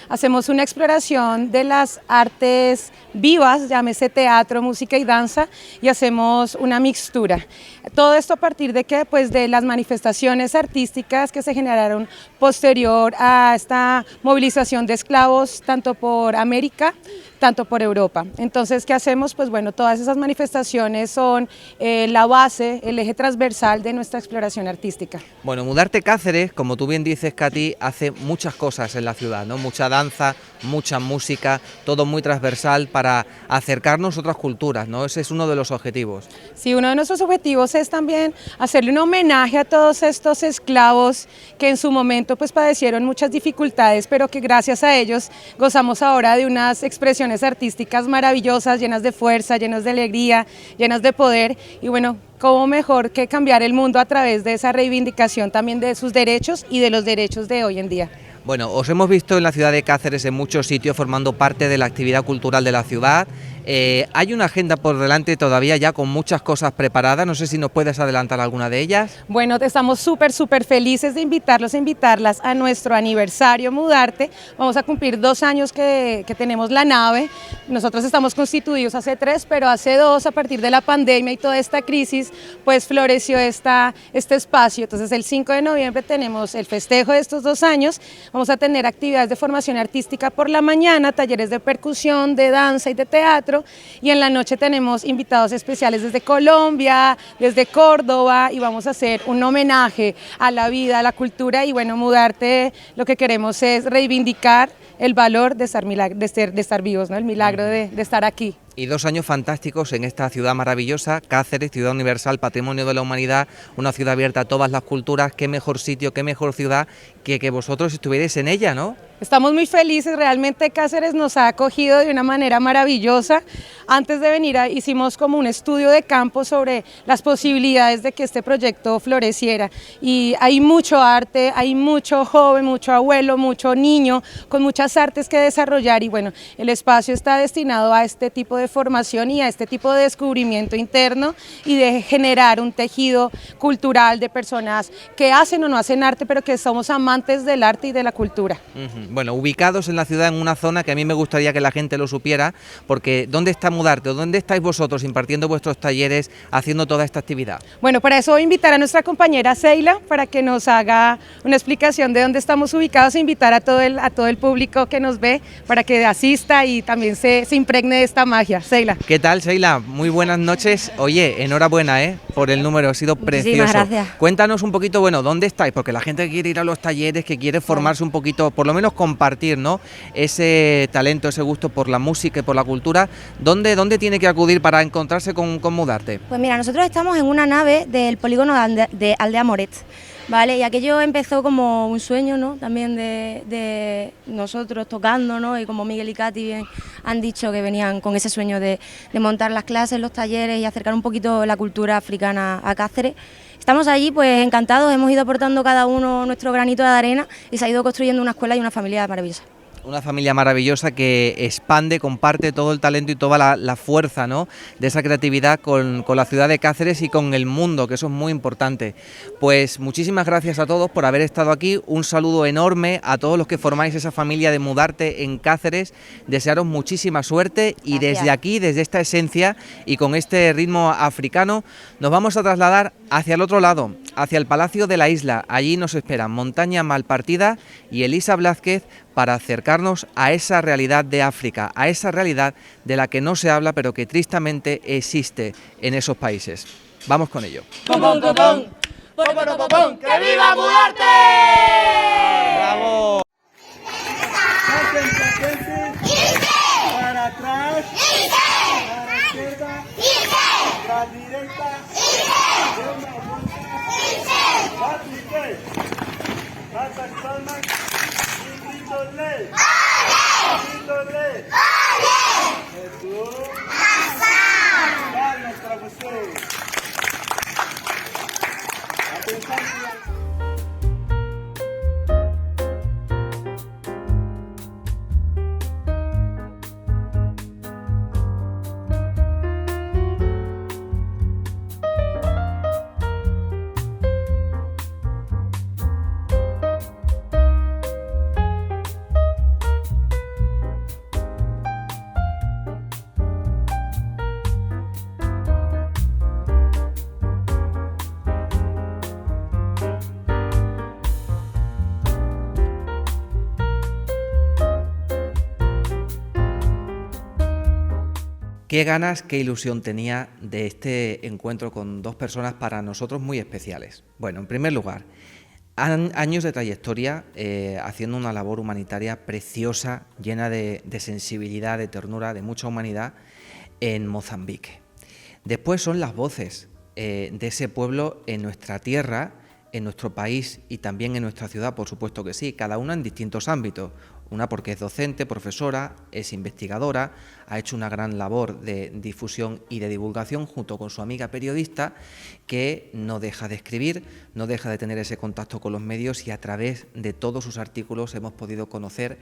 Hacemos una exploración de las artes vivas, llámese teatro, música y danza, y hacemos una mixtura. Todo esto a partir de que, pues, de las manifestaciones artísticas que se generaron posterior a esta movilización de esclavos, tanto por América, tanto por Europa. Entonces, ¿qué hacemos? Pues bueno, todas esas manifestaciones son la base, el eje transversal de nuestra exploración artística. Bueno, Mudarte Cáceres, como tú bien dices, Katy, hace muchas cosas en la ciudad, ¿no? Mucha danza, mucha música, todo muy transversal para acercarnos a otras culturas, ¿no? Ese es uno de los objetivos. Sí, uno de nuestros objetivos es también hacerle un homenaje a todos estos esclavos que en su momento pues padecieron muchas dificultades, pero que gracias a ellos gozamos ahora de unas expresiones artísticas maravillosas, llenas de fuerza, llenas de alegría, llenas de poder, y bueno, ¿cómo mejor que cambiar el mundo a través de esa reivindicación también de sus derechos y de los derechos de hoy en día? Bueno, os hemos visto en la ciudad de Cáceres en muchos sitios formando parte de la actividad cultural de la ciudad. Hay una agenda por delante todavía ya con muchas cosas preparadas, no sé si nos puedes adelantar alguna de ellas. Bueno, estamos súper felices de invitarlos e invitarlas a nuestro aniversario Mudarte. Vamos a cumplir 2 años que tenemos la nave. Nosotros estamos constituidos hace 3, pero hace 2, a partir de la pandemia y toda esta crisis, pues floreció este espacio. Entonces el 5 de noviembre tenemos el festejo de estos 2 años. Vamos a tener actividades de formación artística por la mañana, talleres de percusión, de danza y de teatro, y en la noche tenemos invitados especiales desde Colombia, desde Córdoba, y vamos a hacer un homenaje a la vida, a la cultura, y bueno, Mudarte, lo que queremos es reivindicar el valor de estar vivos, ¿no? El milagro de estar aquí. Y 2 años fantásticos en esta ciudad maravillosa, Cáceres, ciudad universal, patrimonio de la humanidad, una ciudad abierta a todas las culturas. Qué mejor sitio, qué mejor ciudad que vosotros estuvierais en ella, ¿no? Estamos muy felices, realmente Cáceres nos ha acogido de una manera maravillosa. Antes de venir hicimos como un estudio de campo sobre las posibilidades de que este proyecto floreciera, y hay mucho arte, hay mucho joven, mucho abuelo, mucho niño, con muchas artes que desarrollar, y bueno, el espacio está destinado a este tipo de formación y a este tipo de descubrimiento interno y de generar un tejido cultural de personas que hacen o no hacen arte, pero que somos amantes del arte y de la cultura. Bueno, ubicados en la ciudad en una zona que a mí me gustaría que la gente lo supiera, porque ¿dónde está Mudarte? ¿Dónde estáis vosotros impartiendo vuestros talleres, haciendo toda esta actividad? Bueno, para eso voy a invitar a nuestra compañera Seila para que nos haga una explicación de dónde estamos ubicados, e invitar a todo el público que nos ve para que asista y también se impregne de esta magia. Seila. ¿Qué tal, Seila? Muy buenas noches. Oye, enhorabuena por el número, ha sido precioso. Muchísimas gracias. Cuéntanos un poquito, bueno, ¿dónde estáis? Porque la gente quiere ir a los talleres, que quiere formarse un poquito, por lo menos compartir, ¿no? Ese talento, ese gusto por la música y por la cultura. ¿Dónde tiene que acudir para encontrarse con Mudarte? Pues mira, nosotros estamos en una nave del polígono de Aldea Moret, ¿vale? Y aquello empezó como un sueño, ¿no? También de nosotros tocando, ¿no? Y como Miguel y Katy bien han dicho que venían con ese sueño de montar las clases, los talleres y acercar un poquito la cultura africana a Cáceres. Estamos allí pues encantados, hemos ido aportando cada uno nuestro granito de arena y se ha ido construyendo una escuela y una familia maravillosa. Una familia maravillosa que expande, comparte todo el talento y toda la fuerza, ¿no?, de esa creatividad con la ciudad de Cáceres y con el mundo, que eso es muy importante. Pues muchísimas gracias a todos por haber estado aquí, un saludo enorme a todos los que formáis esa familia de Mudarte en Cáceres, desearos muchísima suerte y desde aquí, desde esta esencia y con este ritmo africano, nos vamos a trasladar hacia el otro lado, hacia el Palacio de la Isla. Allí nos esperan Montaña Malpartida y Elisa Blázquez para acercarnos a esa realidad de África, a esa realidad de la que no se habla pero que tristemente existe en esos países. Vamos con ello. ¡Pum, pum, pum, pum! ¡Pum, pum, pum, pum! ¡Que viva Mudarte! ¡Bravo! Para atrás, para la izquierda, para la derecha, más palmas. Qué ganas, qué ilusión tenía de este encuentro con dos personas para nosotros muy especiales. Bueno, en primer lugar, años de trayectoria haciendo una labor humanitaria preciosa, llena de sensibilidad, de ternura, de mucha humanidad en Mozambique. Después son las voces de ese pueblo en nuestra tierra, en nuestro país y también en nuestra ciudad, por supuesto que sí, cada una en distintos ámbitos. Una porque es docente, profesora, es investigadora, ha hecho una gran labor de difusión y de divulgación junto con su amiga periodista, que no deja de escribir, no deja de tener ese contacto con los medios, y a través de todos sus artículos hemos podido conocer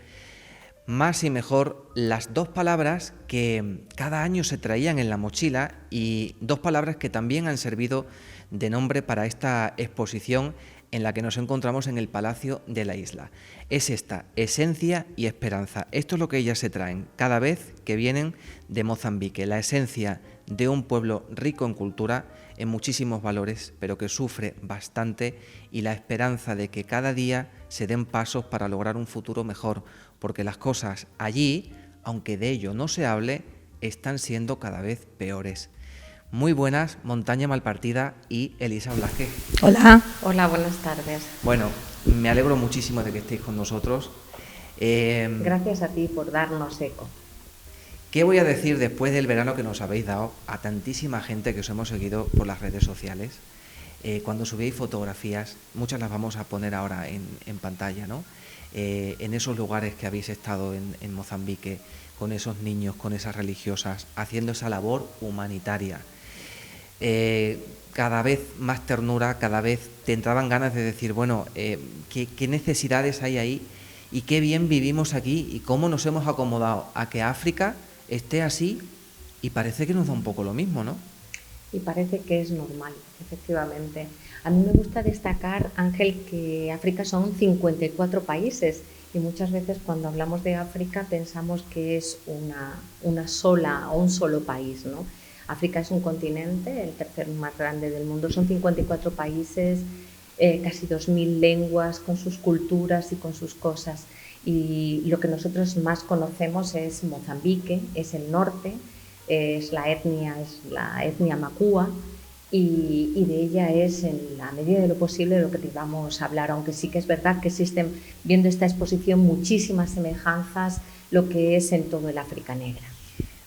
más y mejor las dos palabras que cada año se traían en la mochila, y dos palabras que también han servido de nombre para esta exposición en la que nos encontramos en el Palacio de la Isla. Es esta, esencia y esperanza. Esto es lo que ellas se traen cada vez que vienen de Mozambique, la esencia de un pueblo rico en cultura, en muchísimos valores, pero que sufre bastante, y la esperanza de que cada día se den pasos para lograr un futuro mejor, porque las cosas allí, aunque de ello no se hable, están siendo cada vez peores. Muy buenas, Montaña Malpartida y Elisa Blázquez. Hola. Hola, buenas tardes. Bueno, me alegro muchísimo de que estéis con nosotros. Gracias a ti por darnos eco. ¿Qué voy a decir después del verano que nos habéis dado a tantísima gente que os hemos seguido por las redes sociales? Cuando subíais fotografías, muchas las vamos a poner ahora en pantalla, ¿no? En esos lugares que habéis estado en Mozambique, con esos niños, con esas religiosas, haciendo esa labor humanitaria. Cada vez más ternura, cada vez te entraban ganas de decir, bueno, ¿qué necesidades hay ahí? Y qué bien vivimos aquí, y cómo nos hemos acomodado a que África esté así, y parece que nos da un poco lo mismo, ¿no? Y parece que es normal, efectivamente. A mí me gusta destacar, Ángel, que África son 54 países, y muchas veces cuando hablamos de África pensamos que es una sola o un solo país, ¿no? África es un continente, el tercer más grande del mundo, son 54 países, casi 2.000 lenguas, con sus culturas y con sus cosas. Y lo que nosotros más conocemos es Mozambique, es el norte, es la etnia macúa, y de ella es, en la medida de lo posible, lo que te vamos a hablar, aunque sí que es verdad que existen, viendo esta exposición, muchísimas semejanzas lo que es en todo el África negra.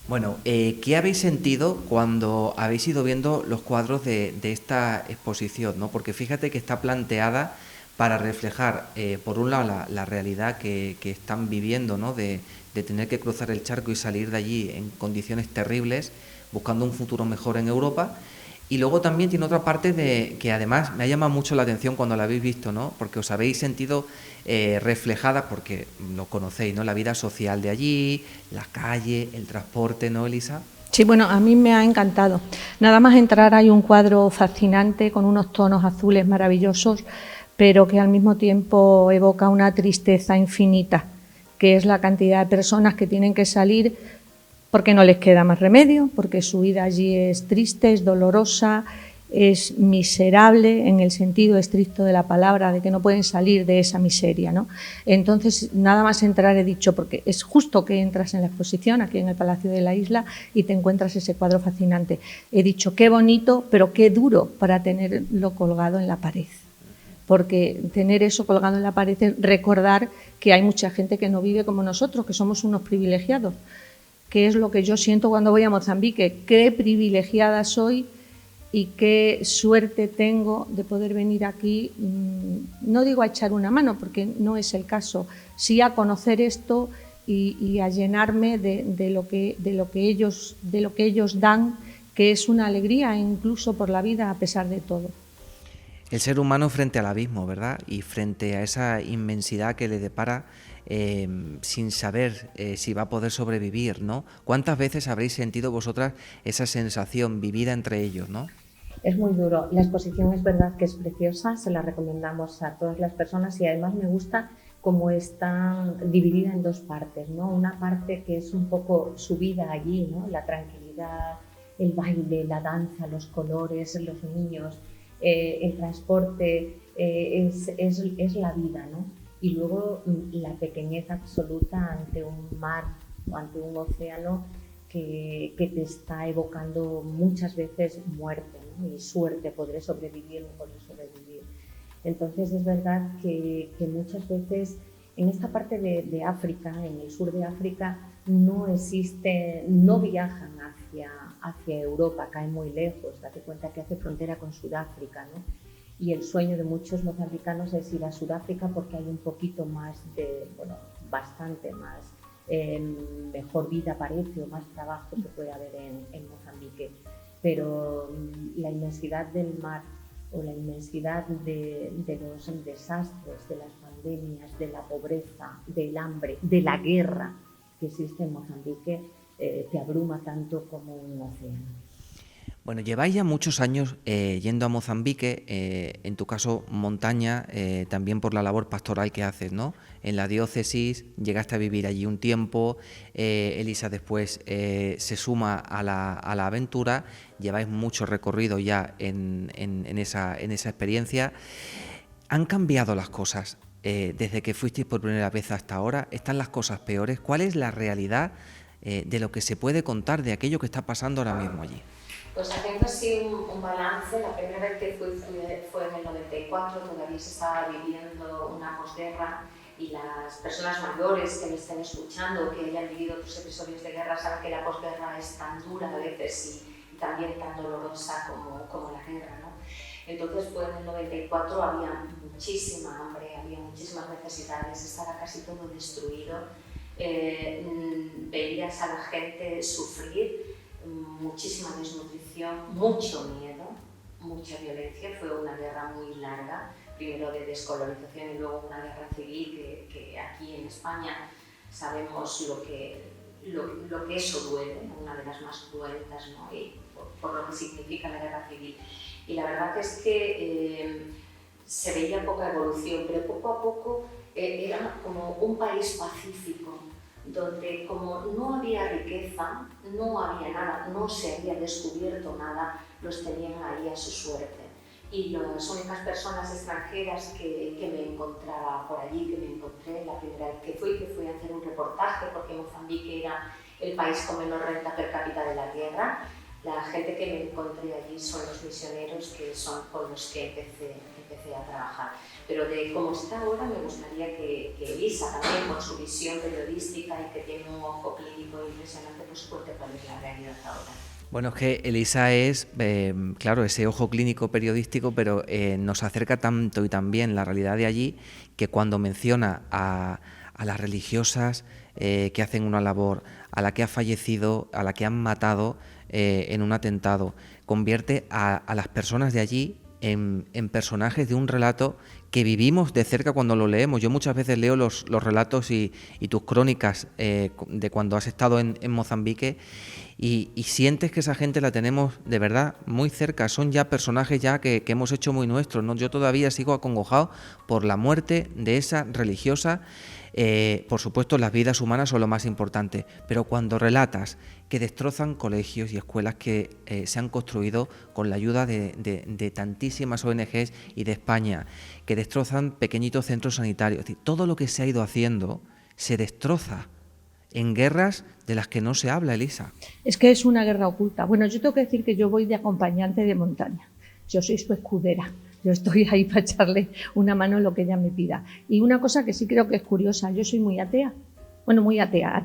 Bueno, ¿qué habéis sentido cuando habéis ido viendo los cuadros de esta exposición, ¿no? Porque fíjate que está planteada para reflejar, por un lado, la realidad que están viviendo, ¿no? De tener que cruzar el charco y salir de allí en condiciones terribles, buscando un futuro mejor en Europa. Y luego también tiene otra parte que además me ha llamado mucho la atención cuando la habéis visto, ¿no? Porque os habéis sentido reflejada, porque lo conocéis, ¿no? La vida social de allí, la calle, el transporte, ¿no, Elisa? Sí, bueno, a mí me ha encantado. Nada más entrar hay un cuadro fascinante con unos tonos azules maravillosos, pero que al mismo tiempo evoca una tristeza infinita, que es la cantidad de personas que tienen que salir porque no les queda más remedio, porque su vida allí es triste, es dolorosa, es miserable en el sentido estricto de la palabra, de que no pueden salir de esa miseria, ¿no? Entonces, nada más entrar he dicho, porque es justo que entras en la exposición aquí en el Palacio de la Isla y te encuentras ese cuadro fascinante. He dicho, qué bonito, pero qué duro para tenerlo colgado en la pared. Porque tener eso colgado en la pared es recordar que hay mucha gente que no vive como nosotros, que somos unos privilegiados. ¿Qué es lo que yo siento cuando voy a Mozambique? Qué privilegiada soy y qué suerte tengo de poder venir aquí, no digo a echar una mano, porque no es el caso, sí a conocer esto y a llenarme de lo que ellos dan, que es una alegría incluso por la vida a pesar de todo. El ser humano frente al abismo, ¿verdad? Y frente a esa inmensidad que le depara, sin saber si va a poder sobrevivir, ¿no? ¿Cuántas veces habréis sentido vosotras esa sensación vivida entre ellos, ¿no? Es muy duro. La exposición es verdad que es preciosa, se la recomendamos a todas las personas, y además me gusta cómo está dividida en dos partes, ¿no? Una parte que es un poco su vida allí, ¿no? La tranquilidad, el baile, la danza, los colores, los niños, el transporte, es la vida, ¿no? Y luego la pequeñez absoluta ante un mar o ante un océano que te está evocando muchas veces muerte, ¿no? Y suerte, podré sobrevivir, no podré sobrevivir. Entonces es verdad que muchas veces en esta parte de África, en el sur de África, no viajan hacia Europa, caen muy lejos. Date cuenta que hace frontera con Sudáfrica, ¿no? Y el sueño de muchos mozambicanos es ir a Sudáfrica porque hay un poquito más bastante más, mejor vida parece, o más trabajo que puede haber en Mozambique. Pero la inmensidad del mar o la inmensidad de los desastres, de las pandemias, de la pobreza, del hambre, de la guerra que existe en Mozambique, te abruma tanto como un océano. Bueno, lleváis ya muchos años yendo a Mozambique, en tu caso montaña, también por la labor pastoral que haces, ¿no? En la diócesis, llegaste a vivir allí un tiempo, Elisa después se suma a la aventura, lleváis mucho recorrido ya en esa experiencia. ¿Han cambiado las cosas desde que fuisteis por primera vez hasta ahora? ¿Están las cosas peores? ¿Cuál es la realidad de lo que se puede contar de aquello que está pasando ahora mismo allí? Pues haciendo así un balance, la primera vez que fue en el 94, todavía se estaba viviendo una posguerra, y las personas mayores que me estén escuchando, que hayan vivido otros episodios de guerra, saben que la posguerra es tan dura a veces y también tan dolorosa como la guerra, ¿no? Entonces fue en el 94, había muchísima hambre, había muchísimas necesidades, estaba casi todo destruido, veías a la gente sufrir, muchísima desnutrición, mucho miedo, mucha violencia. Fue una guerra muy larga, primero de descolonización y luego una guerra civil que aquí en España sabemos lo que eso duele, una de las más cruentas, ¿no? Y por lo que significa la guerra civil. Y la verdad es que se veía poca evolución, pero poco a poco era como un país pacífico, donde como no había riqueza, no había nada, no se había descubierto nada, los tenían ahí a su suerte. Y las únicas personas extranjeras que me encontraba por allí, que me encontré la primera vez que fui a hacer un reportaje, porque Mozambique era el país con menor renta per cápita de la Tierra. La gente que me encontré allí son los misioneros, que son con los que empecé a trabajar. Pero de cómo está ahora, me gustaría que Elisa, también con su visión periodística y que tiene un ojo clínico impresionante, pues cuente cuál es la realidad ahora. Bueno, es que Elisa es, claro, ese ojo clínico periodístico, pero nos acerca tanto y tan bien la realidad de allí, que cuando menciona a las religiosas que hacen una labor, a la que ha fallecido, a la que han matado en un atentado, convierte a las personas de allí en personajes de un relato que vivimos de cerca cuando lo leemos. Yo muchas veces leo los relatos y tus crónicas de cuando has estado en Mozambique y sientes que esa gente la tenemos de verdad muy cerca. Son ya personajes ya que hemos hecho muy nuestros, ¿no? Yo todavía sigo acongojado por la muerte de esa religiosa. Por supuesto, las vidas humanas son lo más importante, pero cuando relatas que destrozan colegios y escuelas que se han construido con la ayuda de tantísimas ONGs y de España, que destrozan pequeñitos centros sanitarios, es decir, todo lo que se ha ido haciendo se destroza en guerras de las que no se habla, Elisa. Es que es una guerra oculta. Bueno, yo tengo que decir que yo voy de acompañante de montaña, yo soy su escudera. Yo estoy ahí para echarle una mano en lo que ella me pida. Y una cosa que sí creo que es curiosa, yo soy muy atea. Bueno, muy atea,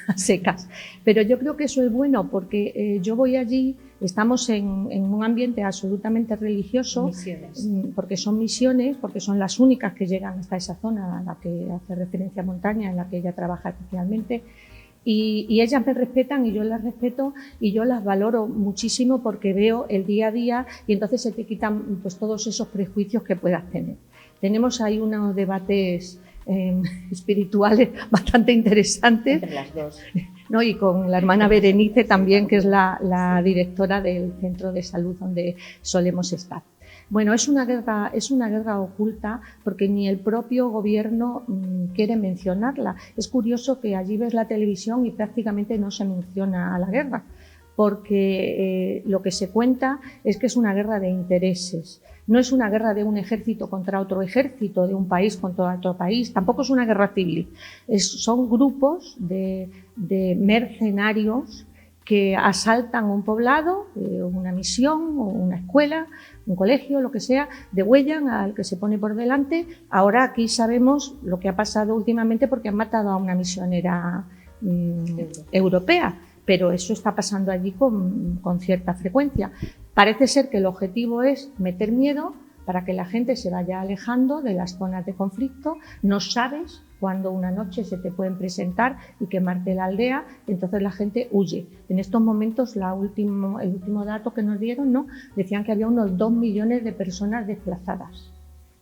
a secas. Pero yo creo que eso es bueno porque yo voy allí, estamos en un ambiente absolutamente religioso. Misiones. Porque son misiones, porque son las únicas que llegan hasta esa zona a la que hace referencia Montaña, en la que ella trabaja especialmente. Y ellas me respetan y yo las respeto y yo las valoro muchísimo porque veo el día a día y entonces se te quitan pues todos esos prejuicios que puedas tener. Tenemos ahí unos debates espirituales bastante interesantes. Entre las dos. ¿No? Y con la hermana Berenice también, que es la directora del centro de salud donde solemos estar. Bueno, es una guerra oculta porque ni el propio gobierno quiere mencionarla. Es curioso que allí ves la televisión y prácticamente no se menciona a la guerra, porque lo que se cuenta es que es una guerra de intereses. No es una guerra de un ejército contra otro ejército, de un país contra otro país, tampoco es una guerra civil. Son grupos de mercenarios que asaltan un poblado, una misión o una escuela, un colegio, lo que sea, degüellan al que se pone por delante. Ahora aquí sabemos lo que ha pasado últimamente porque han matado a una misionera europea, pero eso está pasando allí con cierta frecuencia. Parece ser que el objetivo es meter miedo para que la gente se vaya alejando de las zonas de conflicto. No sabes cuándo una noche se te pueden presentar y quemarte la aldea, entonces la gente huye. En estos momentos, el último dato que nos dieron, ¿no?, decían que había unos 2 millones de personas desplazadas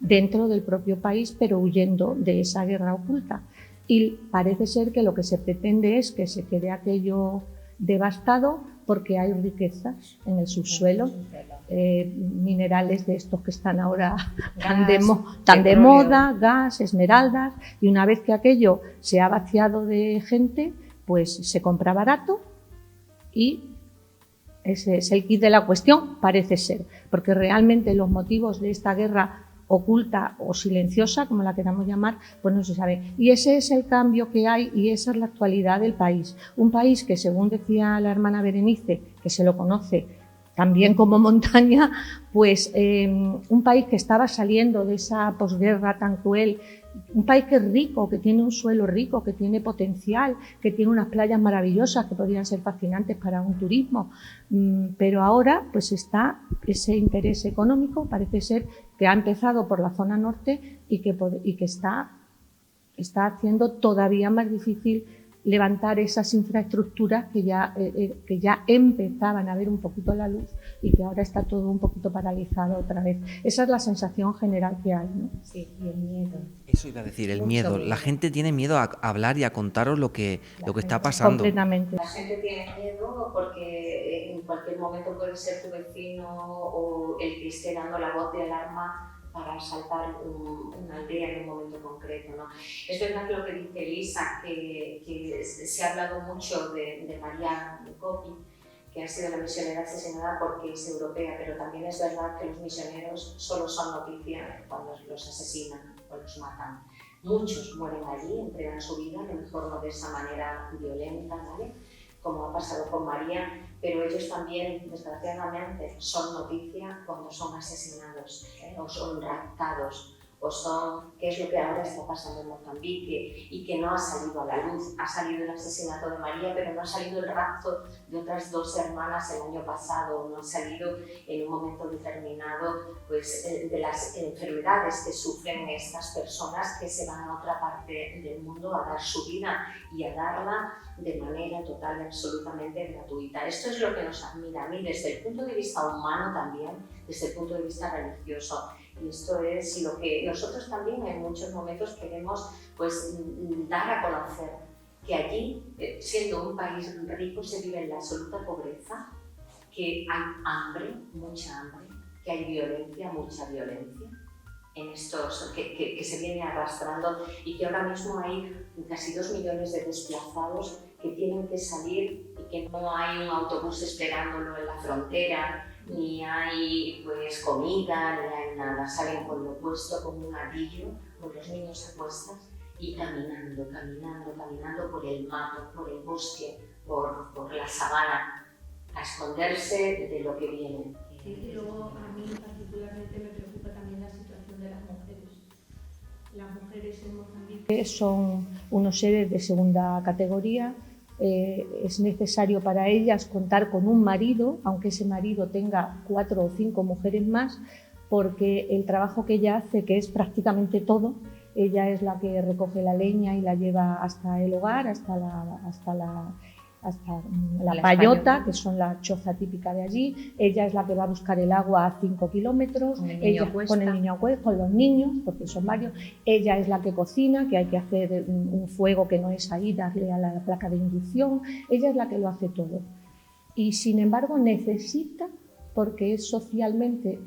dentro del propio país, pero huyendo de esa guerra oculta. Y parece ser que lo que se pretende es que se quede aquello devastado porque hay riquezas en el subsuelo, minerales de estos que están ahora tan de moda, gas, esmeraldas, y una vez que aquello se ha vaciado de gente, pues se compra barato y ese es el quid de la cuestión, parece ser, porque realmente los motivos de esta guerra oculta o silenciosa, como la queramos llamar, pues no se sabe. Y ese es el cambio que hay y esa es la actualidad del país. Un país que, según decía la hermana Berenice, que se lo conoce también como montaña, pues un país que estaba saliendo de esa posguerra tan cruel, un país que es rico, que tiene un suelo rico, que tiene potencial, que tiene unas playas maravillosas que podrían ser fascinantes para un turismo, pero ahora pues está ese interés económico, parece ser que ha empezado por la zona norte y que está haciendo todavía más difícil levantar esas infraestructuras que ya empezaban a ver un poquito la luz y que ahora está todo un poquito paralizado otra vez. Esa es la sensación general que hay, ¿no? Sí, y el miedo. Eso iba a decir, el miedo. La gente tiene miedo a hablar y a contaros lo que está pasando. Completamente. La gente tiene miedo porque en cualquier momento puede ser tu vecino o el que esté dando la voz de alarma para asaltar una aldea en un momento concreto, ¿no? Es verdad que lo que dice Elisa, que se ha hablado mucho de María Copi, que ha sido la misionera asesinada porque es europea, pero también es verdad que los misioneros solo son noticia cuando los asesinan o los matan. Muchos mueren allí, entregan su vida, a lo mejor no de esa manera violenta, ¿vale?, como ha pasado con María, pero ellos también, desgraciadamente, son noticia cuando son asesinados, o son raptados, o son, que es lo que ahora está pasando en Mozambique y que no ha salido a la luz. Ha salido el asesinato de María, pero no ha salido el rapto de otras 2 hermanas el año pasado, no ha salido en un momento determinado pues, de las enfermedades que sufren estas personas que se van a otra parte del mundo a dar su vida y a darla de manera total y absolutamente gratuita. Esto es lo que nos admira a mí desde el punto de vista humano también, desde el punto de vista religioso. Y esto es lo que nosotros también en muchos momentos queremos pues, dar a conocer, que allí, siendo un país rico, se vive en la absoluta pobreza, que hay hambre, mucha hambre, que hay violencia, mucha violencia, en estos, que se viene arrastrando y que ahora mismo hay casi 2 millones de desplazados que tienen que salir y que no hay un autobús esperándolo en la frontera, ni hay pues comida, ni hay nada. Salen con lo puesto, con un ladrillo, con los niños a cuestas y caminando por el mato, por el bosque, por la sabana, a esconderse de lo que viene. Sí, y luego a mí particularmente me preocupa también la situación de las mujeres. Las mujeres en Mozambique son unos seres de segunda categoría. Es necesario para ellas contar con un marido, aunque ese marido tenga 4 o 5 mujeres más, porque el trabajo que ella hace, que es prácticamente todo, ella es la que recoge la leña y la lleva hasta el hogar, hasta la payota, que son la choza típica de allí. Ella es la que va a buscar el agua a 5 kilómetros, con el niño con los niños, porque son varios. Ella es la que cocina, que hay que hacer un fuego que no es ahí, darle a la placa de inducción. Ella es la que lo hace todo. Y sin embargo necesita, porque es socialmente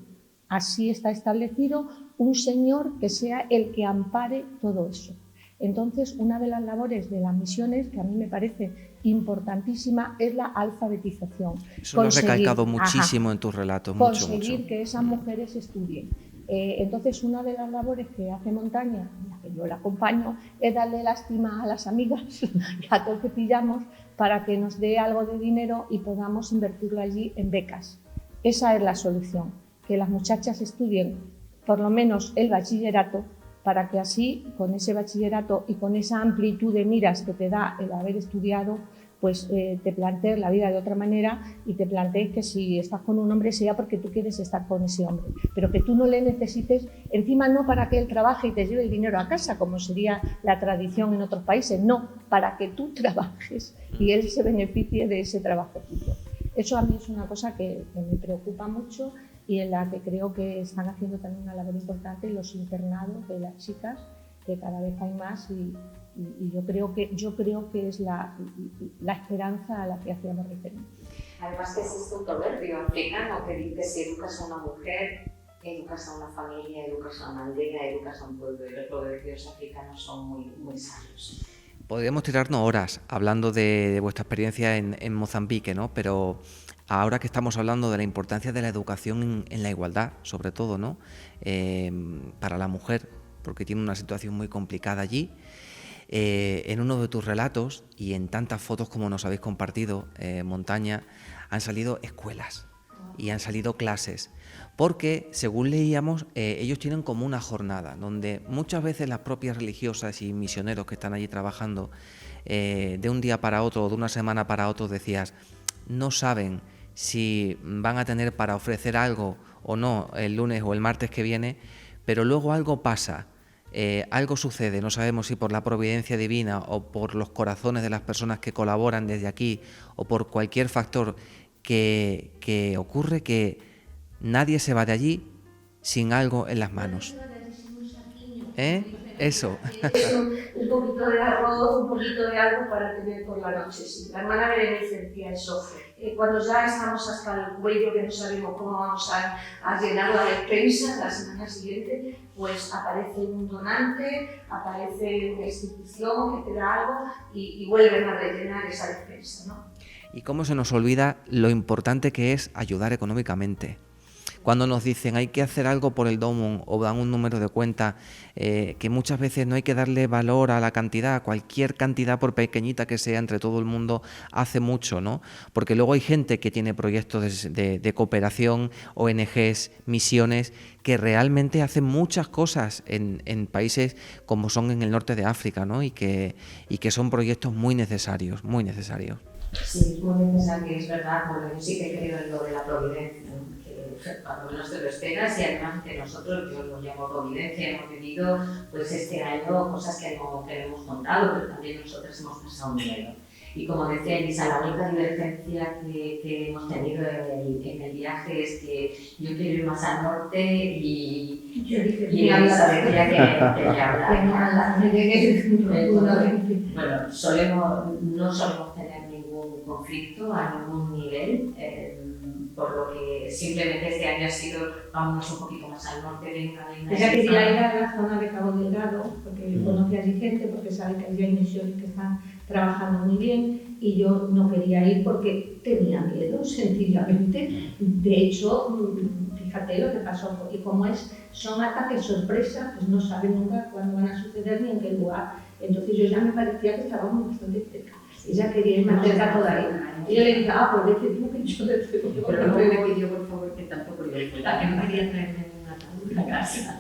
así está establecido, un señor que sea el que ampare todo eso. Entonces, una de las labores de las misiones, que a mí me parece importantísima, es la alfabetización. Eso lo has recalcado muchísimo en tus relatos. Conseguir que esas mujeres estudien, Entonces, una de las labores que hace Montaña, en la que yo la acompaño, es darle lástima a las amigas y a todos que pillamos para que nos dé algo de dinero y podamos invertirlo allí en becas. Esa es la solución, que las muchachas estudien por lo menos el bachillerato, para que así, con ese bachillerato y con esa amplitud de miras que te da el haber estudiado, pues te plantees la vida de otra manera y te plantees que si estás con un hombre sea porque tú quieres estar con ese hombre, pero que tú no le necesites, encima no para que él trabaje y te lleve el dinero a casa, como sería la tradición en otros países, no, para que tú trabajes y él se beneficie de ese trabajo tuyo. Eso a mí es una cosa que me preocupa mucho y en la que creo que están haciendo también una labor importante los internados de las chicas, que cada vez hay más y yo creo que es la esperanza a la que hacíamos referencia. Además que existe un proverbio africano que dice: si educas a una mujer, educas a una familia, educas a una aldea, educas a un pueblo, y los proverbios africanos son muy sabios. Podríamos tirarnos horas hablando de vuestra experiencia en Mozambique, ¿no? Pero ahora que estamos hablando de la importancia de la educación en la igualdad, sobre todo, ¿no? Para la mujer, porque tiene una situación muy complicada allí. En uno de tus relatos y en tantas fotos como nos habéis compartido, Montaña, han salido escuelas y han salido clases, porque según leíamos, ellos tienen como una jornada donde muchas veces las propias religiosas y misioneros que están allí trabajando, de un día para otro o de una semana para otro, decías, no saben si van a tener para ofrecer algo o no el lunes o el martes que viene, pero luego algo pasa. Algo sucede, no sabemos si por la providencia divina o por los corazones de las personas que colaboran desde aquí o por cualquier factor que ocurre, que nadie se va de allí sin algo en las manos. Eso. Un poquito de arroz, un poquito de algo para tener por la noche. Sí. La hermana Berenice decía eso. Cuando ya estamos hasta el cuello, que no sabemos cómo vamos a llenar la despensa la semana siguiente, pues aparece un donante, aparece una institución que te da algo y vuelven a rellenar esa despensa, ¿no? Y cómo se nos olvida lo importante que es ayudar económicamente. Cuando nos dicen hay que hacer algo por el Domum o dan un número de cuenta, que muchas veces no hay que darle valor a la cantidad, cualquier cantidad por pequeñita que sea entre todo el mundo hace mucho, ¿no? Porque luego hay gente que tiene proyectos de cooperación, ONGs, misiones, que realmente hacen muchas cosas en países como son en el norte de África, ¿no? Y que son proyectos muy necesarios, muy necesarios. Sí, es muy necesario, es verdad, porque yo sí que creo en lo de la providencia, ¿no? Cuando menos te lo esperas y además que nosotros, yo lo llamo providencia, hemos vivido pues este año cosas que no hemos contado, pero también nosotros hemos pasado miedo. Y como decía Elisa, la única divergencia que hemos tenido en el viaje es que yo quiero ir más al norte y Elisa decía que quería hablar. Bueno, no solemos tener ningún conflicto a ningún nivel, por lo que simplemente este año ha sido, vámonos un poquito más al norte, venga. Ella quería ir a la zona de Cabo Delgado, porque conoce allí gente, porque sabe que allí hay misiones que están trabajando muy bien, y yo no quería ir porque tenía miedo, sencillamente. De hecho, fíjate lo que pasó, y como son ataques sorpresa, pues no saben nunca cuándo van a suceder ni en qué lugar. Entonces yo ya me parecía que estábamos bastante cerca. Ella quería ir más cerca todavía. Y yo le dije, pues vete tú, que yo te tengo. Pero luego me pidió, por favor, que tampoco yo fuera. También quería traerme un ataúd a casa.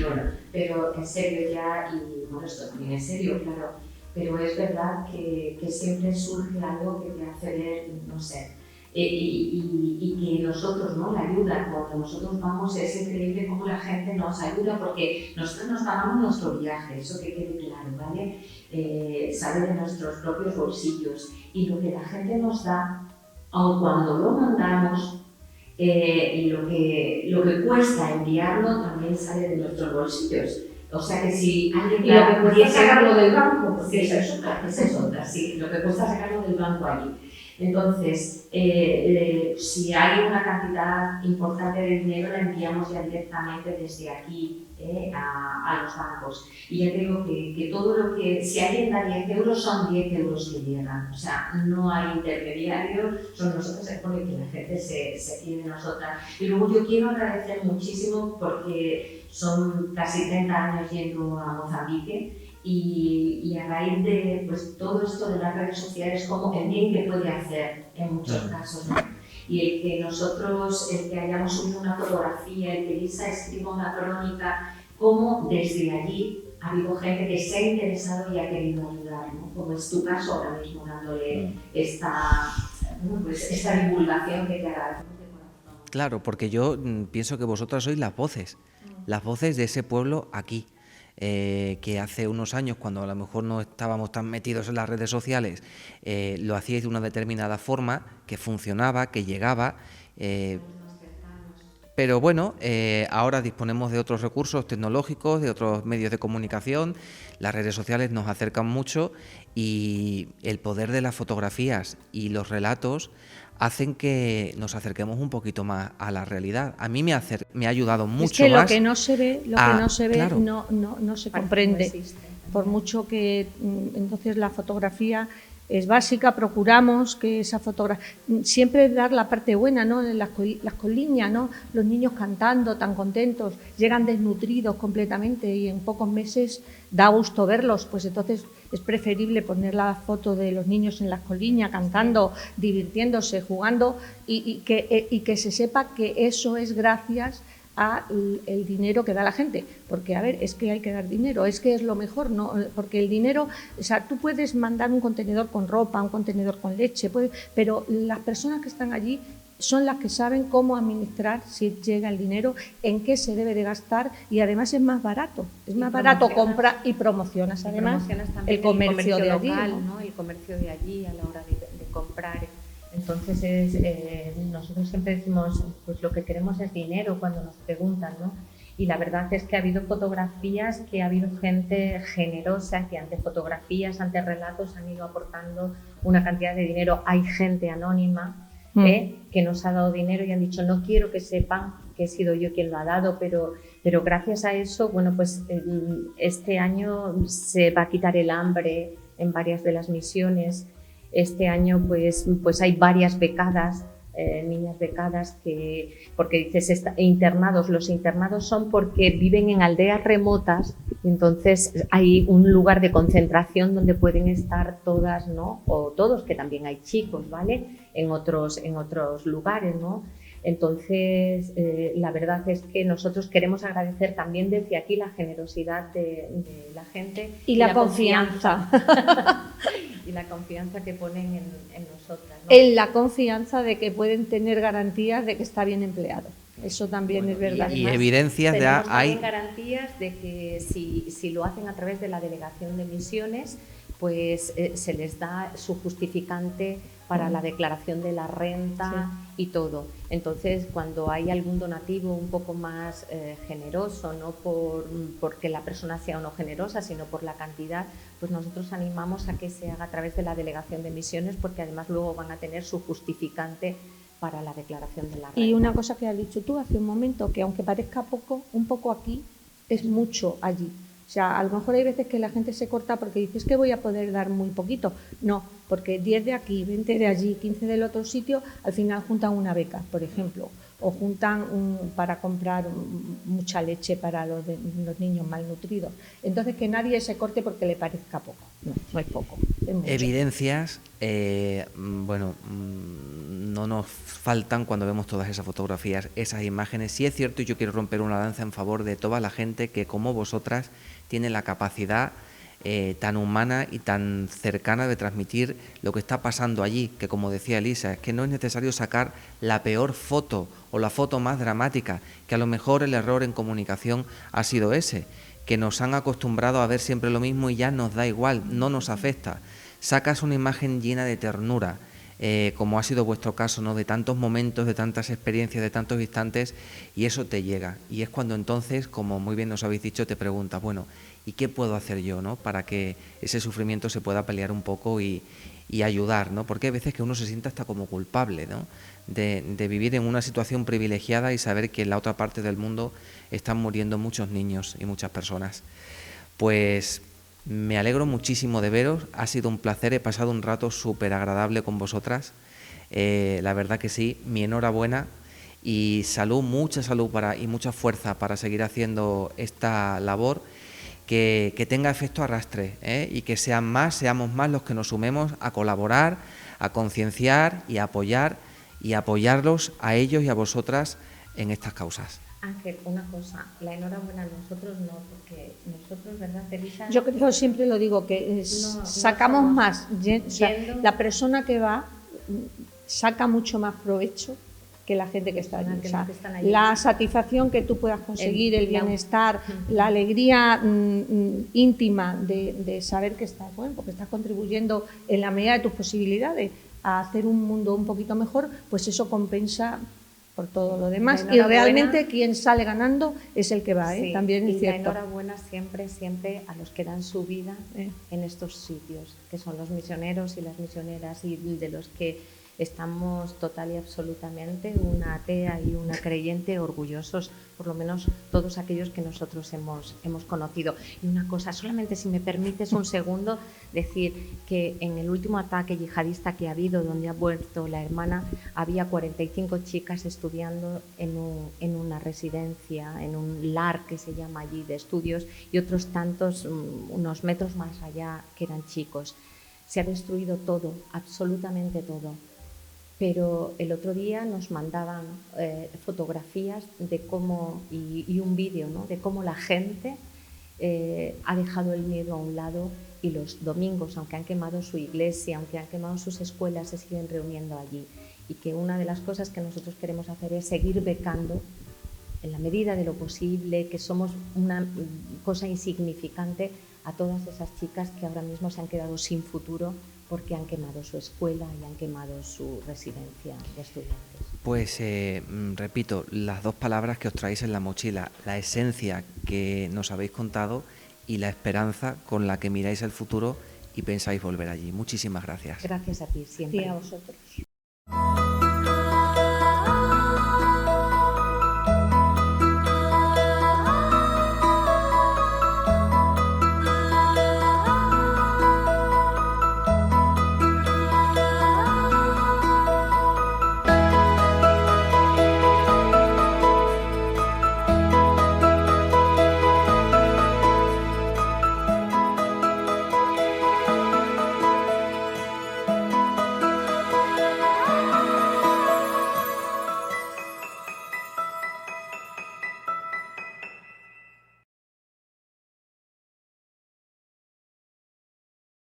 Bueno, pero en serio ya, y bueno, esto también en serio, claro, pero es verdad que siempre surge algo que te hace ver, no sé, y que nosotros, ¿no? La ayuda, cuando nosotros vamos, es increíble cómo la gente nos ayuda, porque nosotros nos pagamos nuestro viaje, eso que quede claro, ¿vale? Sale de nuestros propios bolsillos, y lo que la gente nos da, aun cuando lo mandamos, y lo que cuesta enviarlo también sale de nuestros bolsillos. O sea que si alguien y lo que cuesta sacarlo del banco, porque esa es otra, sí, lo que cuesta sacarlo del banco allí. Entonces, si hay una cantidad importante de dinero, la enviamos ya directamente desde aquí a los bancos. Y ya te digo que todo lo que, si alguien da 10 euros, son 10 euros que llegan. O sea, no hay intermediarios, son nosotros, es porque la gente se fíe de nosotras. Y luego yo quiero agradecer muchísimo porque son casi 30 años yendo a Mozambique. Y a raíz de pues, todo esto de las redes sociales, como el bien que puede hacer en muchos casos, ¿no? Y el que hayamos subido una fotografía, el que Lisa escriba una crónica, como desde allí ha habido gente que se ha interesado y ha querido ayudar, ¿no? Como es tu caso ahora mismo, dándole esta divulgación que te agradecemos de corazón. Claro, porque yo pienso que vosotras sois las voces de ese pueblo aquí. Que hace unos años, cuando a lo mejor no estábamos tan metidos en las redes sociales, lo hacíais de una determinada forma, que funcionaba, que llegaba, pero bueno, ahora disponemos de otros recursos tecnológicos, de otros medios de comunicación, las redes sociales nos acercan mucho y el poder de las fotografías y los relatos hacen que nos acerquemos un poquito más a la realidad. A mí me ha ayudado mucho más. Es que lo que no se ve, claro, no se comprende. Por mucho que entonces la fotografía es básica, procuramos que esa fotografía, siempre dar la parte buena, ¿no? Las coliñas, ¿no? Los niños cantando tan contentos, llegan desnutridos completamente y en pocos meses da gusto verlos, pues entonces es preferible poner la foto de los niños en las coliñas, cantando, divirtiéndose, jugando y que se sepa que eso es gracias a el dinero que da la gente, porque a ver, es que hay que dar dinero, es que es lo mejor, ¿no? Porque el dinero, o sea, tú puedes mandar un contenedor con ropa, un contenedor con leche, pero las personas que están allí son las que saben cómo administrar si llega el dinero, en qué se debe de gastar y además es más barato comprar y promocionas además el comercio de allí, ¿no? El comercio de allí a la hora de comprar. Entonces, nosotros siempre decimos, pues lo que queremos es dinero cuando nos preguntan, ¿no? Y la verdad es que ha habido fotografías, que ha habido gente generosa, que ante fotografías, ante relatos han ido aportando una cantidad de dinero. Hay gente anónima que nos ha dado dinero y han dicho, no quiero que sepan que he sido yo quien lo ha dado, pero gracias a eso, bueno, pues este año se va a quitar el hambre en varias de las misiones. Este año pues hay varias becadas, niñas becadas, porque dices internados, los internados son porque viven en aldeas remotas, y entonces hay un lugar de concentración donde pueden estar todas, ¿no? O todos, que también hay chicos, ¿vale? En otros lugares, ¿no? Entonces, la verdad es que nosotros queremos agradecer también desde aquí la generosidad de la gente y la confianza. Y la confianza que ponen en nosotras, ¿no? En la confianza de que pueden tener garantías de que está bien empleado. Eso también es verdad. Y evidencias de hay garantías de que si lo hacen a través de la Delegación de Misiones, pues se les da su justificante para la declaración de la renta y todo. Entonces, cuando hay algún donativo un poco más generoso, no porque la persona sea o no generosa, sino por la cantidad, pues nosotros animamos a que se haga a través de la Delegación de Misiones, porque además luego van a tener su justificante para la declaración de la renta. Y una cosa que has dicho tú hace un momento, que aunque parezca poco, un poco aquí es mucho allí. O sea, a lo mejor hay veces que la gente se corta porque dices que voy a poder dar muy poquito. No, porque 10 de aquí, 20 de allí, 15 del otro sitio, al final juntan una beca, por ejemplo, o juntan para comprar mucha leche para los niños malnutridos. Entonces, que nadie se corte porque le parezca poco. No es poco, es mucho. Evidencias, no nos faltan cuando vemos todas esas fotografías, esas imágenes. Sí es cierto, y yo quiero romper una lanza en favor de toda la gente que, como vosotras, tiene la capacidad tan humana y tan cercana de transmitir lo que está pasando allí, que, como decía Elisa, es que no es necesario sacar la peor foto o la foto más dramática, que a lo mejor el error en comunicación ha sido ese, que nos han acostumbrado a ver siempre lo mismo y ya nos da igual, no nos afecta. Sacas una imagen llena de ternura, como ha sido vuestro caso, ¿no? De tantos momentos, de tantas experiencias, de tantos instantes, y eso te llega. Y es cuando entonces, como muy bien nos habéis dicho, te preguntas, bueno, ¿y qué puedo hacer yo, ¿no? Para que ese sufrimiento se pueda paliar un poco y ayudar, ¿no? Porque hay veces que uno se siente hasta como culpable, ¿no? De vivir en una situación privilegiada y saber que en la otra parte del mundo están muriendo muchos niños y muchas personas. Pues me alegro muchísimo de veros, ha sido un placer, he pasado un rato súper agradable con vosotras, la verdad que sí, mi enhorabuena y salud, mucha salud y mucha fuerza para seguir haciendo esta labor, que tenga efecto arrastre, y que seamos más los que nos sumemos a colaborar, a concienciar y a apoyar y apoyarlos a ellos y a vosotras en estas causas. Ángel, una cosa, la enhorabuena a nosotros no, porque nosotros, ¿verdad, Teresa? Yo creo, siempre lo digo, que sacamos más, o sea, la persona que va saca mucho más provecho que la gente que está allí. O sea, la satisfacción que tú puedas conseguir, el bienestar, la alegría íntima de saber que estás, bueno, porque estás contribuyendo en la medida de tus posibilidades a hacer un mundo un poquito mejor, pues eso compensa por todo lo demás, y realmente quien sale ganando es el que va, sí, también es cierto. La enhorabuena siempre a los que dan su vida en estos sitios, que son los misioneros y las misioneras, y de los que estamos total y absolutamente, una atea y una creyente, orgullosos, por lo menos todos aquellos que nosotros hemos conocido. Y una cosa, solamente si me permites un segundo, decir que en el último ataque yihadista que ha habido, donde ha muerto la hermana, había 45 chicas estudiando en una residencia, en un LAR que se llama allí de estudios, y otros tantos, unos metros más allá, que eran chicos. Se ha destruido todo, absolutamente todo. Pero el otro día nos mandaban fotografías de cómo, y un vídeo, ¿no?, de cómo la gente ha dejado el miedo a un lado, y los domingos, aunque han quemado su iglesia, aunque han quemado sus escuelas, se siguen reuniendo allí. Y que una de las cosas que nosotros queremos hacer es seguir becando en la medida de lo posible, que somos una cosa insignificante, a todas esas chicas que ahora mismo se han quedado sin futuro porque han quemado su escuela y han quemado su residencia de estudiantes. Pues repito, las dos palabras que os traéis en la mochila, la esencia que nos habéis contado y la esperanza con la que miráis el futuro y pensáis volver allí. Muchísimas gracias. Gracias a ti siempre. Y a vosotros.